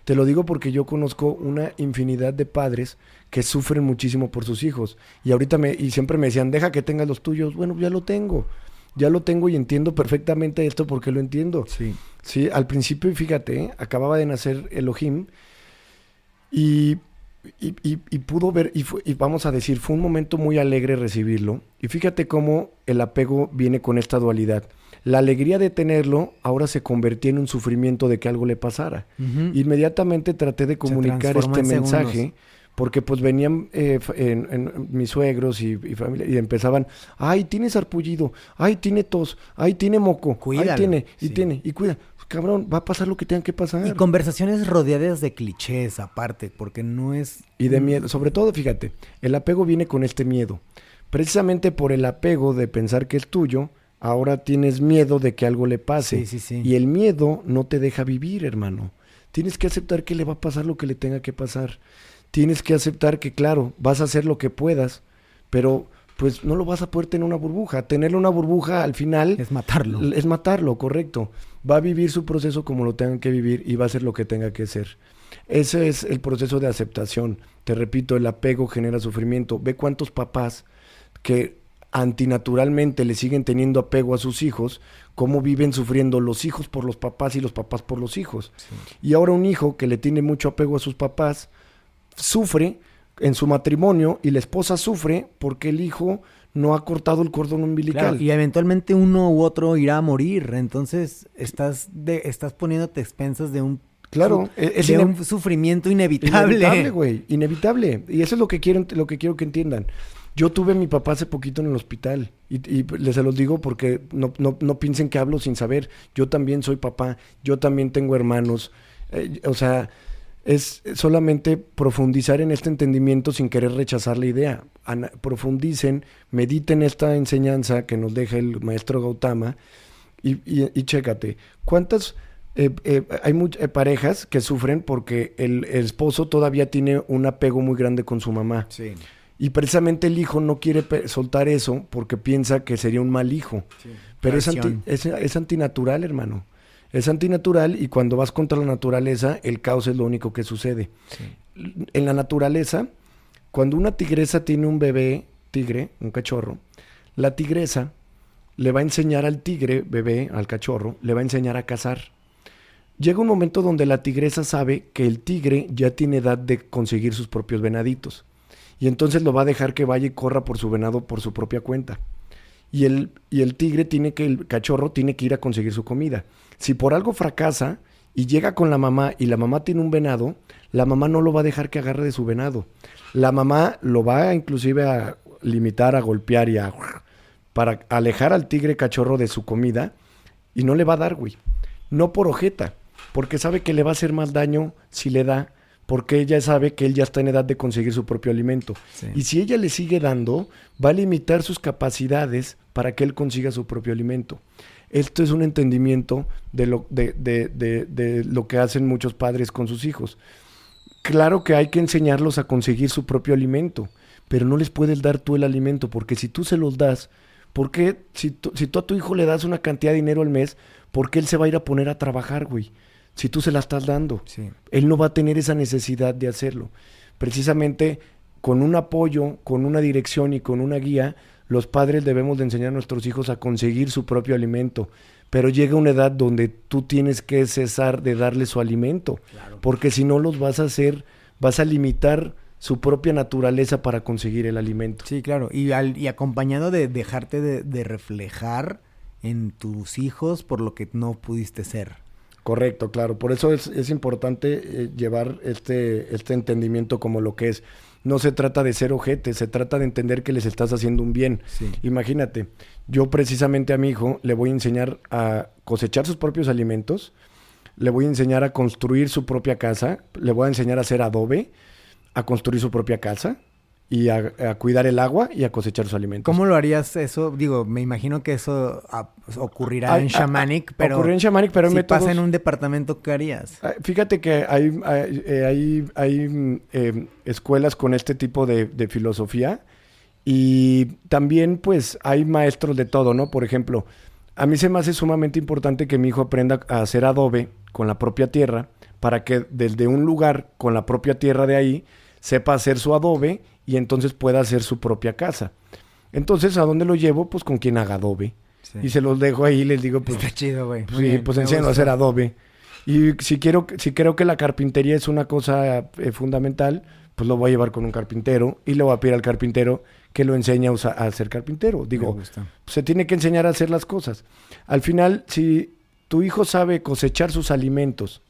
Te lo digo porque yo conozco una infinidad de padres que sufren muchísimo por sus hijos. Y ahorita y siempre me decían, deja que tengas los tuyos. Bueno, ya lo tengo y entiendo perfectamente esto porque lo entiendo. Sí. Sí, al principio, fíjate, acababa de nacer Elohim y pudo ver, y vamos a decir, fue un momento muy alegre recibirlo. Y fíjate cómo el apego viene con esta dualidad. La alegría de tenerlo ahora se convertía en un sufrimiento de que algo le pasara. Ujú. Inmediatamente traté de comunicar transforma este en mensaje, segundos. porque pues venían en mis suegros y familia, y empezaban, ay, tiene sarpullido, ay, tiene tos, ay, tiene moco, Cuídalo, ay, tiene, sí. y cuida. Cabrón, va a pasar lo que tenga que pasar. Y conversaciones rodeadas de clichés aparte, porque no es... Y de miedo. Sobre todo, fíjate, el apego viene con este miedo. Precisamente por el apego de pensar que es tuyo, ahora tienes miedo de que algo le pase. Sí, sí, sí. Y el miedo no te deja vivir, hermano. Tienes que aceptar que le va a pasar lo que le tenga que pasar. Tienes que aceptar que, claro, vas a hacer lo que puedas, pero pues no lo vas a poder tener una burbuja. Tenerle una burbuja al final... Es matarlo. Es matarlo, correcto. Va a vivir su proceso como lo tengan que vivir y va a hacer lo que tenga que ser. Ese es el proceso de aceptación. Te repito, el apego genera sufrimiento. Ve cuántos papás que antinaturalmente le siguen teniendo apego a sus hijos, cómo viven sufriendo los hijos por los papás y los papás por los hijos. Sí. Y ahora un hijo que le tiene mucho apego a sus papás sufre en su matrimonio y la esposa sufre porque el hijo no ha cortado el cordón umbilical. Claro, y eventualmente uno u otro irá a morir. Entonces estás poniéndote expensas de un... Claro, un sufrimiento inevitable. Inevitable, güey, inevitable. Y eso es lo que quiero que entiendan. Yo tuve a mi papá hace poquito en el hospital y se los digo porque no piensen que hablo sin saber. Yo también soy papá, yo también tengo hermanos. O sea, es solamente profundizar en este entendimiento sin querer rechazar la idea. Profundicen, mediten esta enseñanza que nos deja el maestro Gautama y chécate. ¿Cuántas... hay parejas que sufren porque el esposo todavía tiene un apego muy grande con su mamá. Sí. Y precisamente el hijo no quiere soltar eso porque piensa que sería un mal hijo. Sí. Pero es antinatural, hermano. Es antinatural y cuando vas contra la naturaleza, el caos es lo único que sucede. Sí. En la naturaleza, cuando una tigresa tiene un bebé tigre, un cachorro, la tigresa le va a enseñar al tigre, bebé, al cachorro, le va a enseñar a cazar. Llega un momento donde la tigresa sabe que el tigre ya tiene edad de conseguir sus propios venaditos. Y entonces lo va a dejar que vaya y corra por su venado por su propia cuenta. Y el cachorro tiene que ir a conseguir su comida. Si por algo fracasa y llega con la mamá y la mamá tiene un venado, la mamá no lo va a dejar que agarre de su venado. La mamá lo va inclusive a limitar, a golpear para alejar al tigre cachorro de su comida y no le va a dar, güey. No por ojeta, porque sabe que le va a hacer más daño si le da, porque ella sabe que él ya está en edad de conseguir su propio alimento. Sí. Y si ella le sigue dando, va a limitar sus capacidades para que él consiga su propio alimento. Esto es un entendimiento de lo que hacen muchos padres con sus hijos. Claro que hay que enseñarlos a conseguir su propio alimento, pero no les puedes dar tú el alimento, porque si tú se los das, ¿por qué? Si tú a tu hijo le das una cantidad de dinero al mes, ¿por qué él se va a ir a poner a trabajar, güey? Si tú se la estás dando. Sí. Él no va a tener esa necesidad de hacerlo. Precisamente con un apoyo, con una dirección y con una guía, los padres debemos de enseñar a nuestros hijos a conseguir su propio alimento. Pero llega una edad donde tú tienes que cesar de darle su alimento. Claro. Porque si no los vas a limitar su propia naturaleza para conseguir el alimento. Sí, claro. Y acompañado de dejarte de reflejar en tus hijos por lo que no pudiste ser. Correcto, claro. Por eso es importante llevar este entendimiento como lo que es. No se trata de ser ojete, se trata de entender que les estás haciendo un bien. Sí. Imagínate, yo precisamente a mi hijo le voy a enseñar a cosechar sus propios alimentos, le voy a enseñar a construir su propia casa, le voy a enseñar a hacer adobe, a construir su propia casa y a cuidar el agua y a cosechar sus alimentos. ¿Cómo lo harías eso? Digo, me imagino que eso ocurrirá en Shamanic, pero ocurrió en Shamanic, pero si métodos... pasa en un departamento, ¿qué harías? Fíjate que hay escuelas con este tipo de filosofía y también pues hay maestros de todo, ¿no? Por ejemplo, a mí se me hace sumamente importante que mi hijo aprenda a hacer adobe con la propia tierra para que desde un lugar con la propia tierra de ahí sepa hacer su adobe y entonces pueda hacer su propia casa. Entonces, ¿a dónde lo llevo? Pues con quien haga adobe. Sí. Y se los dejo ahí y les digo, pues... Está chido, güey. Sí, pues enséñalo a hacer adobe. Y si creo que la carpintería es una cosa fundamental, pues lo voy a llevar con un carpintero y le voy a pedir al carpintero que lo enseñe a ser carpintero. Digo, se tiene que enseñar a hacer las cosas. Al final, si tu hijo sabe cosechar sus alimentos,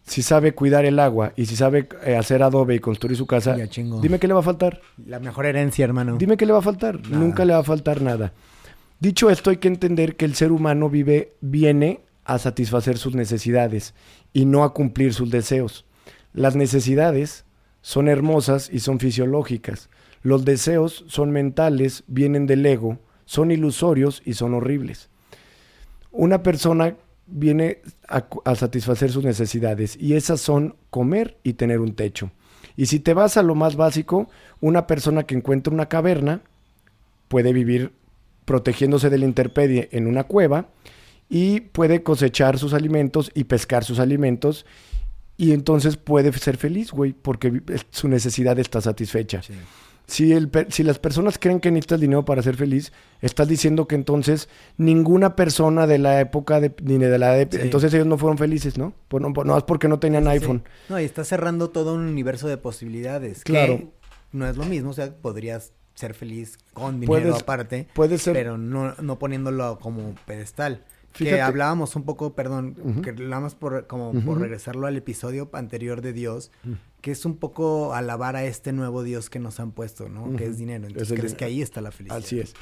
si sabe cuidar el agua y si sabe hacer adobe y construir su casa, dime qué le va a faltar. La mejor herencia, hermano. Dime qué le va a faltar. Nada. Nunca le va a faltar nada. Dicho esto, hay que entender que el ser humano viene a satisfacer sus necesidades y no a cumplir sus deseos. Las necesidades son hermosas y son fisiológicas. Los deseos son mentales, vienen del ego, son ilusorios y son horribles. Una persona viene a satisfacer sus necesidades y esas son comer y tener un techo. Y si te vas a lo más básico, una persona que encuentra una caverna puede vivir protegiéndose de la intemperie en una cueva y puede cosechar sus alimentos y pescar sus alimentos y entonces puede ser feliz, güey, porque su necesidad está satisfecha. Sí. Si las personas creen que necesitas dinero para ser feliz, estás diciendo que entonces ninguna persona de la época ni de la época, entonces ellos no fueron felices, ¿no? No es porque no tenían iPhone. No, y estás cerrando todo un universo de posibilidades. Claro. Que no es lo mismo, o sea, podrías ser feliz con dinero aparte, puede ser, pero no poniéndolo como pedestal. Fíjate. Que hablábamos un poco, perdón, que hablábamos por regresarlo al episodio anterior de Dios, que es un poco alabar a este nuevo Dios que nos han puesto, ¿no? Que es dinero. Entonces, ¿crees que ahí está la felicidad? Así es.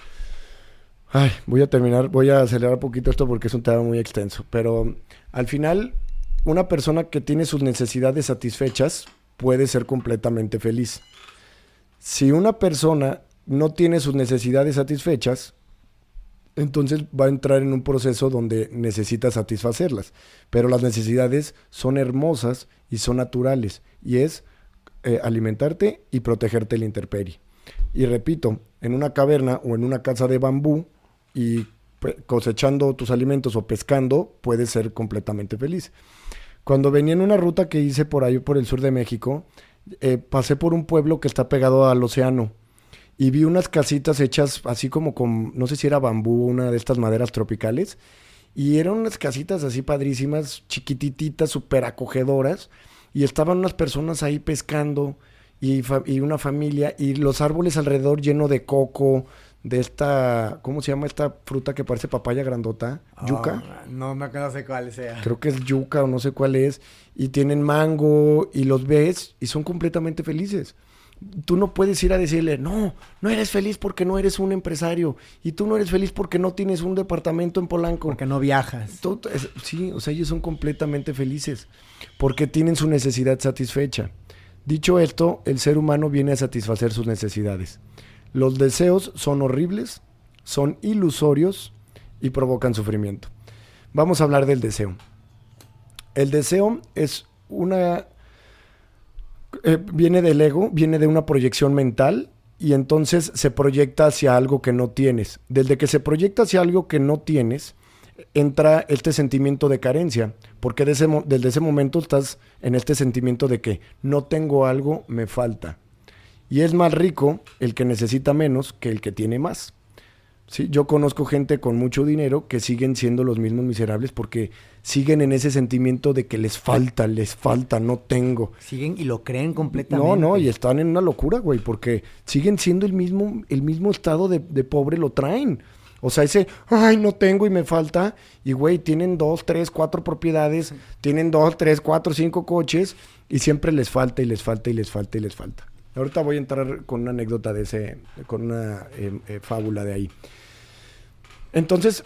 Ay, voy a acelerar un poquito esto porque es un tema muy extenso, pero al final, una persona que tiene sus necesidades satisfechas puede ser completamente feliz. Si una persona no tiene sus necesidades satisfechas, entonces va a entrar en un proceso donde necesita satisfacerlas. Pero las necesidades son hermosas y son naturales. Y es alimentarte y protegerte de la intemperie. Y repito, en una caverna o en una casa de bambú y cosechando tus alimentos o pescando, puedes ser completamente feliz. Cuando venía en una ruta que hice por ahí, por el sur de México, pasé por un pueblo que está pegado al océano. Y vi unas casitas hechas así como con, no sé si era bambú, una de estas maderas tropicales. Y eran unas casitas así padrísimas, chiquitititas, súper acogedoras. Y estaban unas personas ahí pescando y una familia. Y los árboles alrededor llenos de coco, de esta, ¿cómo se llama esta fruta que parece papaya grandota? ¿Yuca? No sé cuál sea. Creo que es yuca o no sé cuál es. Y tienen mango y los ves y son completamente felices. Tú no puedes ir a decirle, no eres feliz porque no eres un empresario. Y tú no eres feliz porque no tienes un departamento en Polanco. Porque no viajas. Sí, o sea, ellos son completamente felices. Porque tienen su necesidad satisfecha. Dicho esto, el ser humano viene a satisfacer sus necesidades. Los deseos son horribles, son ilusorios y provocan sufrimiento. Vamos a hablar del deseo. El deseo es viene del ego, viene de una proyección mental y entonces se proyecta hacia algo que no tienes. Desde que se proyecta hacia algo que no tienes, entra este sentimiento de carencia, porque desde ese momento estás en este sentimiento de que no tengo algo, me falta. Y es más rico el que necesita menos que el que tiene más. Sí, yo conozco gente con mucho dinero que siguen siendo los mismos miserables porque siguen en ese sentimiento de que les falta, no tengo. Siguen y lo creen completamente. No, y están en una locura, güey, porque siguen siendo el mismo estado de pobre lo traen. O sea, no tengo y me falta. Y, güey, tienen 2, 3, 4 propiedades, tienen 2, 3, 4, 5 coches y siempre les falta y les falta y les falta y les falta. Ahorita voy a entrar con una anécdota con una fábula de ahí. Entonces,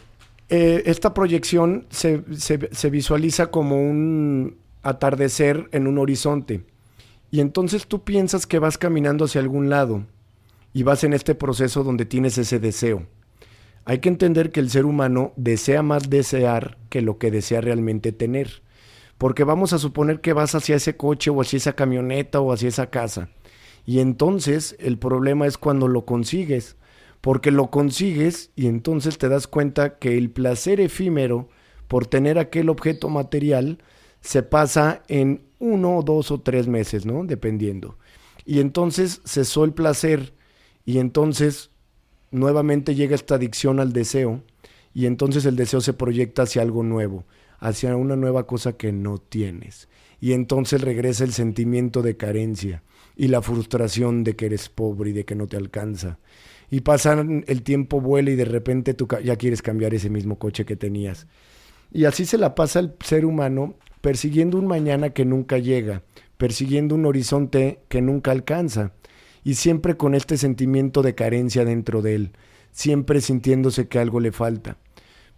esta proyección se visualiza como un atardecer en un horizonte. Y entonces tú piensas que vas caminando hacia algún lado y vas en este proceso donde tienes ese deseo. Hay que entender que el ser humano desea más desear que lo que desea realmente tener. Porque vamos a suponer que vas hacia ese coche o hacia esa camioneta o hacia esa casa. Y entonces el problema es cuando lo consigues. Porque lo consigues y entonces te das cuenta que el placer efímero por tener aquel objeto material se pasa en 1, 2 o 3 meses, ¿no? Dependiendo. Y entonces cesó el placer y entonces nuevamente llega esta adicción al deseo y entonces el deseo se proyecta hacia algo nuevo, hacia una nueva cosa que no tienes. Y entonces regresa el sentimiento de carencia y la frustración de que eres pobre y de que no te alcanza. Y pasan, el tiempo vuela y de repente tú ya quieres cambiar ese mismo coche que tenías. Y así se la pasa el ser humano persiguiendo un mañana que nunca llega, persiguiendo un horizonte que nunca alcanza. Y siempre con este sentimiento de carencia dentro de él, siempre sintiéndose que algo le falta.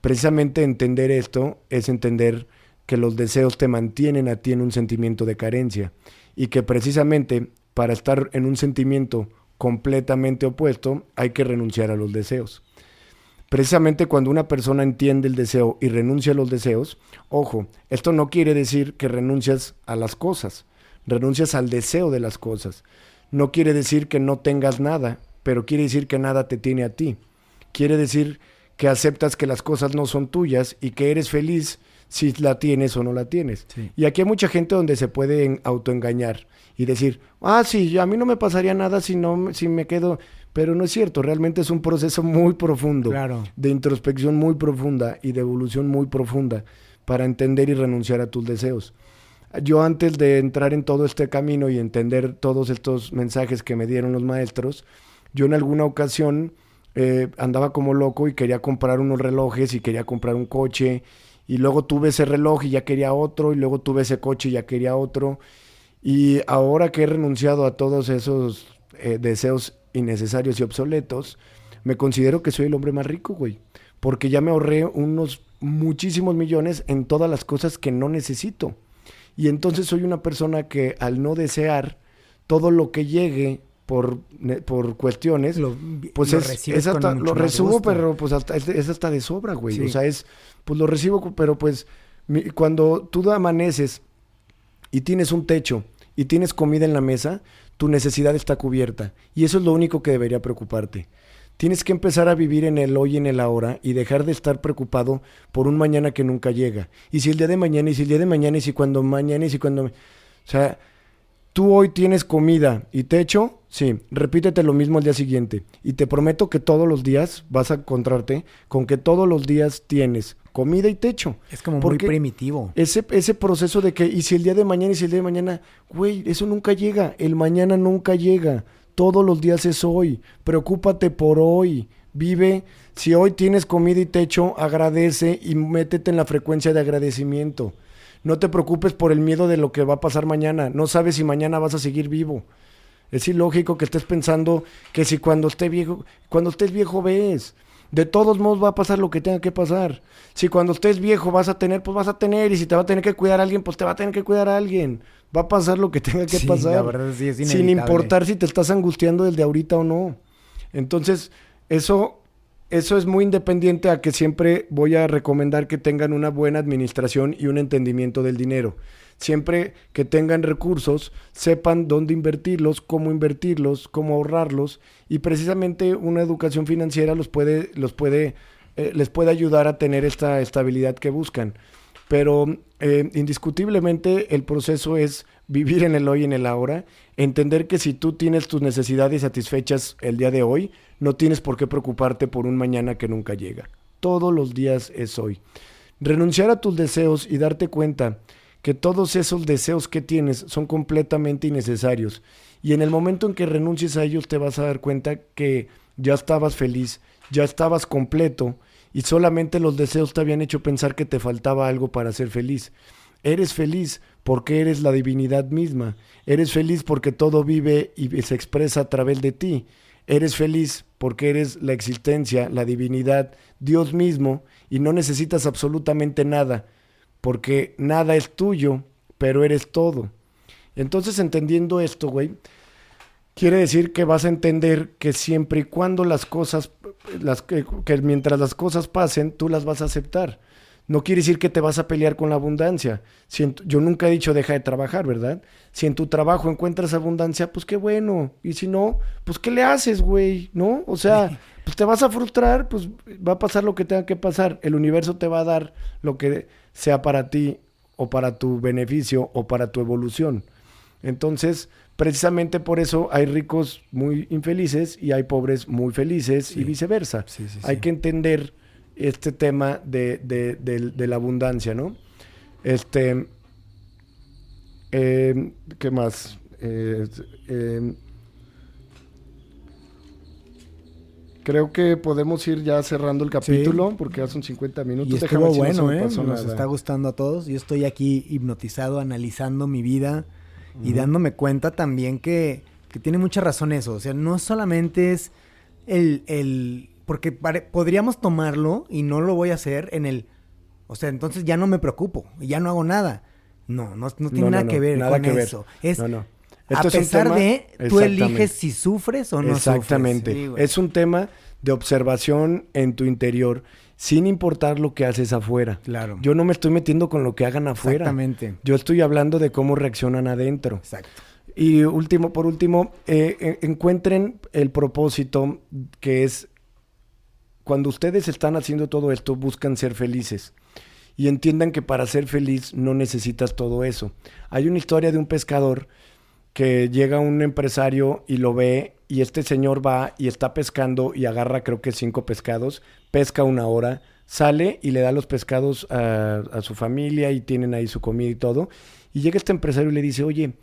Precisamente entender esto es entender que los deseos te mantienen a ti en un sentimiento de carencia y que precisamente para estar en un sentimiento completamente opuesto hay que renunciar a los deseos. Precisamente cuando una persona entiende el deseo y renuncia a los deseos, ojo, esto no quiere decir que renuncias a las cosas, renuncias al deseo de las cosas. No quiere decir que no tengas nada, pero quiere decir que nada te tiene a ti. Quiere decir que aceptas que las cosas no son tuyas y que eres feliz si la tienes o no la tienes. Sí. Y aquí hay mucha gente donde se puede autoengañar y decir, sí, a mí no me pasaría nada si me quedo... Pero no es cierto, realmente es un proceso muy profundo, claro, de introspección muy profunda y de evolución muy profunda para entender y renunciar a tus deseos. Yo antes de entrar en todo este camino y entender todos estos mensajes que me dieron los maestros, yo en alguna ocasión andaba como loco y quería comprar unos relojes y quería comprar un coche y luego tuve ese reloj y ya quería otro y luego tuve ese coche y ya quería otro. Y ahora que he renunciado a todos esos deseos innecesarios y obsoletos, me considero que soy el hombre más rico, güey, porque ya me ahorré unos muchísimos millones en todas las cosas que no necesito. Y entonces soy una persona que al no desear todo lo que llegue por cuestiones, pues lo recibo, pero pues es hasta de sobra, güey. Sí. O sea, pues lo recibo, pero pues cuando tú amaneces y tienes un techo y tienes comida en la mesa, tu necesidad está cubierta. Y eso es lo único que debería preocuparte. Tienes que empezar a vivir en el hoy y en el ahora y dejar de estar preocupado por un mañana que nunca llega. Y si el día de mañana, y si el día de mañana, y si cuando mañana, y si cuando... O sea, tú hoy tienes comida y techo, sí, repítete lo mismo al día siguiente. Y te prometo que todos los días vas a encontrarte con que todos los días tienes comida y techo. Es como muy primitivo. Ese proceso de que, y si el día de mañana, y si el día de mañana, güey, eso nunca llega. El mañana nunca llega. Todos los días es hoy. Preocúpate por hoy. Vive. Si hoy tienes comida y techo, agradece y métete en la frecuencia de agradecimiento. No te preocupes por el miedo de lo que va a pasar mañana. No sabes si mañana vas a seguir vivo. Es ilógico que estés pensando que si cuando estés viejo ves. De todos modos va a pasar lo que tenga que pasar. Si cuando estés viejo vas a tener, pues vas a tener. Y si te va a tener que cuidar a alguien, pues te va a tener que cuidar a alguien. Va a pasar lo que tenga que pasar. La verdad sí es inevitable. Sin importar si te estás angustiando desde ahorita o no. Entonces, eso es muy independiente a que siempre voy a recomendar que tengan una buena administración y un entendimiento del dinero. Siempre que tengan recursos, sepan dónde invertirlos, cómo ahorrarlos, y precisamente una educación financiera les puede ayudar a tener esta estabilidad que buscan. Pero indiscutiblemente el proceso es vivir en el hoy y en el ahora, entender que si tú tienes tus necesidades satisfechas el día de hoy, no tienes por qué preocuparte por un mañana que nunca llega. Todos los días es hoy. Renunciar a tus deseos y darte cuenta que todos esos deseos que tienes son completamente innecesarios. Y en el momento en que renuncies a ellos te vas a dar cuenta que ya estabas feliz, ya estabas completo y solamente los deseos te habían hecho pensar que te faltaba algo para ser feliz. Eres feliz porque eres la divinidad misma. Eres feliz porque todo vive y se expresa a través de ti. Eres feliz porque eres la existencia, la divinidad, Dios mismo, y no necesitas absolutamente nada, porque nada es tuyo, pero eres todo. Entonces, entendiendo esto, güey, quiere decir que vas a entender que siempre y cuando las cosas, que mientras las cosas pasen, tú las vas a aceptar. No quiere decir que te vas a pelear con la abundancia. Yo nunca he dicho deja de trabajar, ¿verdad? Si en tu trabajo encuentras abundancia, pues qué bueno. Y si no, pues ¿qué le haces, güey? ¿No? O sea, pues te vas a frustrar, pues va a pasar lo que tenga que pasar. El universo te va a dar lo que sea para ti o para tu beneficio o para tu evolución. Entonces, precisamente por eso hay ricos muy infelices y hay pobres muy felices y viceversa. Hay que entender este tema de la abundancia, ¿no? ¿Qué más? Creo que podemos ir ya cerrando el capítulo porque ya son 50 minutos. Y estuvo bueno, nos está gustando a todos. Yo estoy aquí hipnotizado, analizando mi vida y dándome cuenta también que tiene mucha razón eso. O sea, no solamente es porque podríamos tomarlo, y no lo voy a hacer, o sea, entonces ya no me preocupo y ya no hago nada. No tiene nada que ver con eso. Esto a pesar de, tú eliges si sufres o no sufres. Exactamente. Sí, es un tema de observación en tu interior, sin importar lo que haces afuera. Claro. Yo no me estoy metiendo con lo que hagan afuera. Exactamente. Yo estoy hablando de cómo reaccionan adentro. Exacto. Y por último, encuentren el propósito, que es cuando ustedes están haciendo todo esto, buscan ser felices. Y entiendan que para ser feliz no necesitas todo eso. Hay una historia de un pescador que llega un empresario y lo ve, y este señor va y está pescando y agarra creo que 5 pescados, pesca 1 hora, sale y le da los pescados a su familia y tienen ahí su comida y todo. Y llega este empresario y le dice, oye,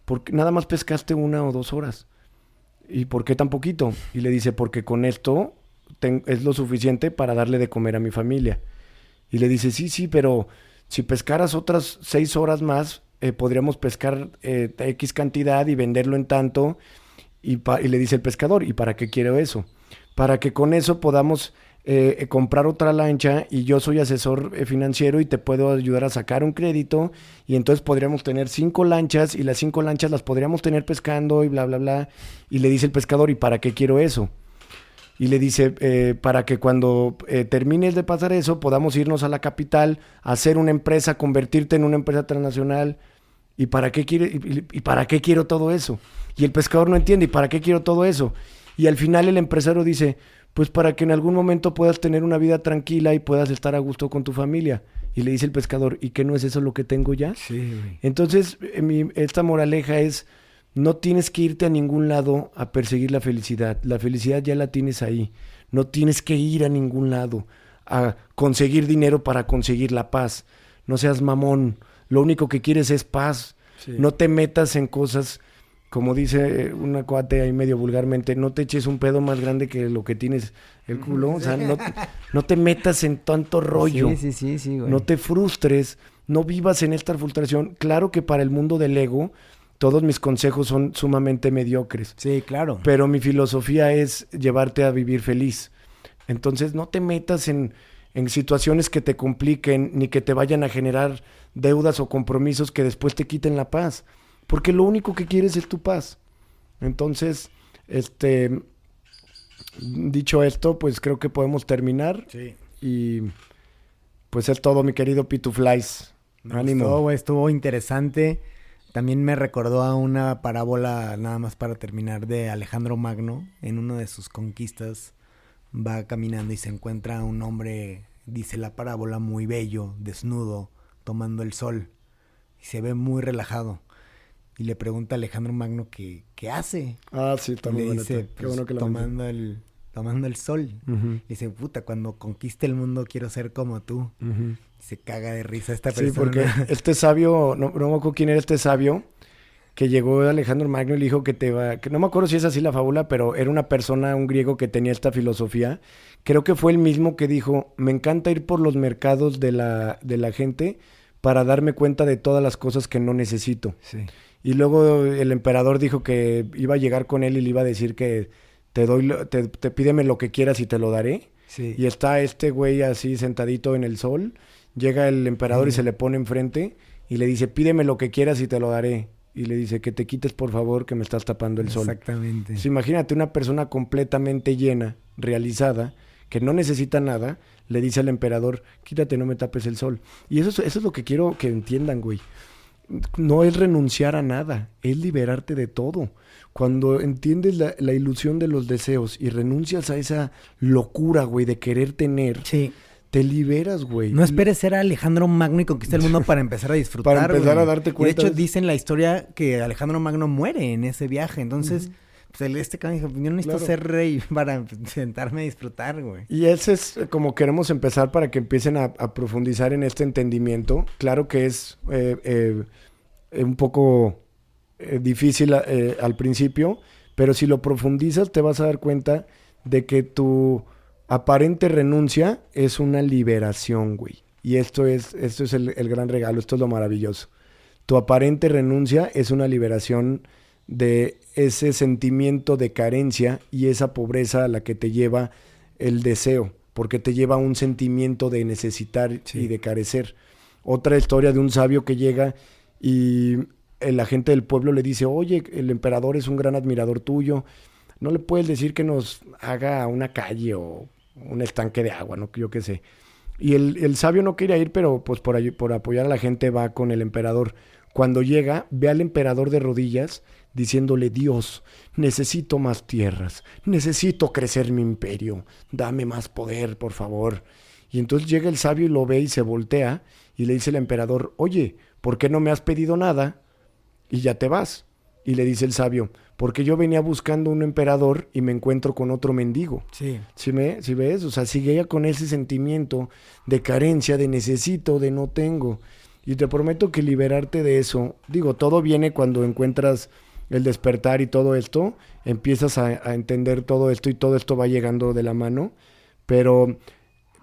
¿por qué nada más pescaste 1 o 2 horas? ¿Y por qué tan poquito? Y le dice, porque con esto es lo suficiente para darle de comer a mi familia. Y le dice, sí, pero si pescaras otras 6 horas más, podríamos pescar X cantidad y venderlo en tanto. Y le dice el pescador, ¿y para qué quiero eso? Para que con eso podamos comprar otra lancha, y yo soy asesor financiero y te puedo ayudar a sacar un crédito, y entonces podríamos tener 5 lanchas, y las 5 lanchas las podríamos tener pescando y bla, bla, bla. Y le dice el pescador, ¿y para qué quiero eso? Y le dice, para que cuando termines de pasar eso, podamos irnos a la capital, hacer una empresa, convertirte en una empresa transnacional. ¿Y para qué quiero todo eso? Y el pescador no entiende, ¿y para qué quiero todo eso? Y al final el empresario dice, pues para que en algún momento puedas tener una vida tranquila y puedas estar a gusto con tu familia. Y le dice el pescador, ¿y qué no es eso lo que tengo ya? Sí. Entonces, esta moraleja es, no tienes que irte a ningún lado a perseguir la felicidad. La felicidad ya la tienes ahí. No tienes que ir a ningún lado a conseguir dinero para conseguir la paz. No seas mamón. Lo único que quieres es paz. Sí. No te metas en cosas, como dice una cuate ahí medio vulgarmente, no te eches un pedo más grande que lo que tienes el culo. O sea, no te metas en tanto rollo. Sí, güey. No te frustres. No vivas en esta frustración. Claro que para el mundo del ego, todos mis consejos son sumamente mediocres. Sí, claro. Pero mi filosofía es llevarte a vivir feliz. Entonces, no te metas en situaciones que te compliquen, ni que te vayan a generar deudas o compromisos que después te quiten la paz. Porque lo único que quieres es tu paz. Entonces, dicho esto, pues creo que podemos terminar. Sí. Y pues es todo, mi querido Pituflies. Ánimo. Estuvo interesante. También me recordó a una parábola, nada más para terminar, de Alejandro Magno. En una de sus conquistas va caminando y se encuentra un hombre, dice la parábola, muy bello, desnudo, tomando el sol. Y se ve muy relajado. Y le pregunta a Alejandro Magno qué hace. Ah, sí, también. Le dice, qué bueno que tomando el sol. Uh-huh. Y dice, puta, cuando conquiste el mundo quiero ser como tú. Uh-huh. Se caga de risa esta persona. Sí, porque este sabio, no me acuerdo quién era este sabio, que llegó a Alejandro Magno y le dijo que no me acuerdo si es así la fábula, pero era una persona, un griego que tenía esta filosofía. Creo que fue el mismo que dijo, me encanta ir por los mercados de la gente para darme cuenta de todas las cosas que no necesito. Sí. Y luego el emperador dijo que iba a llegar con él y le iba a decir que te pídeme lo que quieras y te lo daré. Sí. Y está este güey así sentadito en el sol. Llega el emperador y se le pone enfrente y le dice, pídeme lo que quieras y te lo daré. Y le dice, que te quites por favor, que me estás tapando el sol. Exactamente. Entonces, imagínate una persona completamente llena, realizada, que no necesita nada, le dice al emperador, quítate, no me tapes el sol. Y eso es lo que quiero que entiendan, güey. No es renunciar a nada, es liberarte de todo. Cuando entiendes la ilusión de los deseos y renuncias a esa locura, güey, de querer tener, Sí. te liberas, güey. No esperes ser Alejandro Magno y conquistar el mundo para empezar a disfrutar, Para empezar güey. a darte Y cuenta. de hecho, dicen la historia que Alejandro Magno muere en ese viaje. Entonces, pues este cabrón dijo, yo no necesito Claro. ser rey para sentarme a disfrutar, güey. Y ese es como queremos empezar para que empiecen a profundizar en este entendimiento. Claro que es un poco difícil al principio, pero si lo profundizas te vas a dar cuenta de que tu aparente renuncia es una liberación, güey. Y esto es el gran regalo, esto es lo maravilloso. Tu aparente renuncia es una liberación de ese sentimiento de carencia y esa pobreza a la que te lleva el deseo, porque te lleva a un sentimiento de necesitar y de carecer. Otra historia de un sabio que llega y la gente del pueblo le dice, oye, el emperador es un gran admirador tuyo, ¿no le puedes decir que nos haga una calle o un estanque de agua, no? Yo qué sé. Y el sabio no quería ir, pero pues por apoyar a la gente va con el emperador. Cuando llega, ve al emperador de rodillas diciéndole, Dios, necesito más tierras, necesito crecer mi imperio, dame más poder, por favor. Y entonces llega el sabio y lo ve y se voltea y le dice al emperador, oye, ¿por qué no me has pedido nada y ya te vas? Y le dice el sabio, porque yo venía buscando un emperador y me encuentro con otro mendigo. Sí. ¿Sí ves? O sea, sigue ella con ese sentimiento de carencia, de necesito, de no tengo. Y te prometo que liberarte de eso, digo, todo viene cuando encuentras el despertar y todo esto, empiezas a entender todo esto y todo esto va llegando de la mano, pero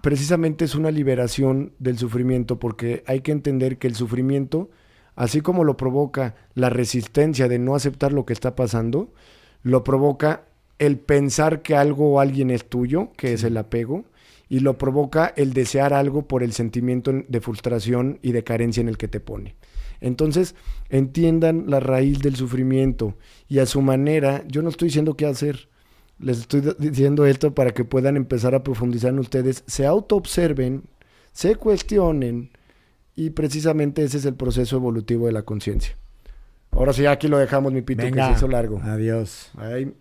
precisamente es una liberación del sufrimiento, porque hay que entender que el sufrimiento, así como lo provoca la resistencia de no aceptar lo que está pasando, lo provoca el pensar que algo o alguien es tuyo, que es el apego, y lo provoca el desear algo por el sentimiento de frustración y de carencia en el que te pone. Entonces, entiendan la raíz del sufrimiento y a su manera, yo no estoy diciendo qué hacer, les estoy diciendo esto para que puedan empezar a profundizar en ustedes, se autoobserven, se cuestionen y precisamente ese es el proceso evolutivo de la conciencia. Ahora sí, aquí lo dejamos, mi Pito, Venga. que se hizo largo. Adiós. Ay.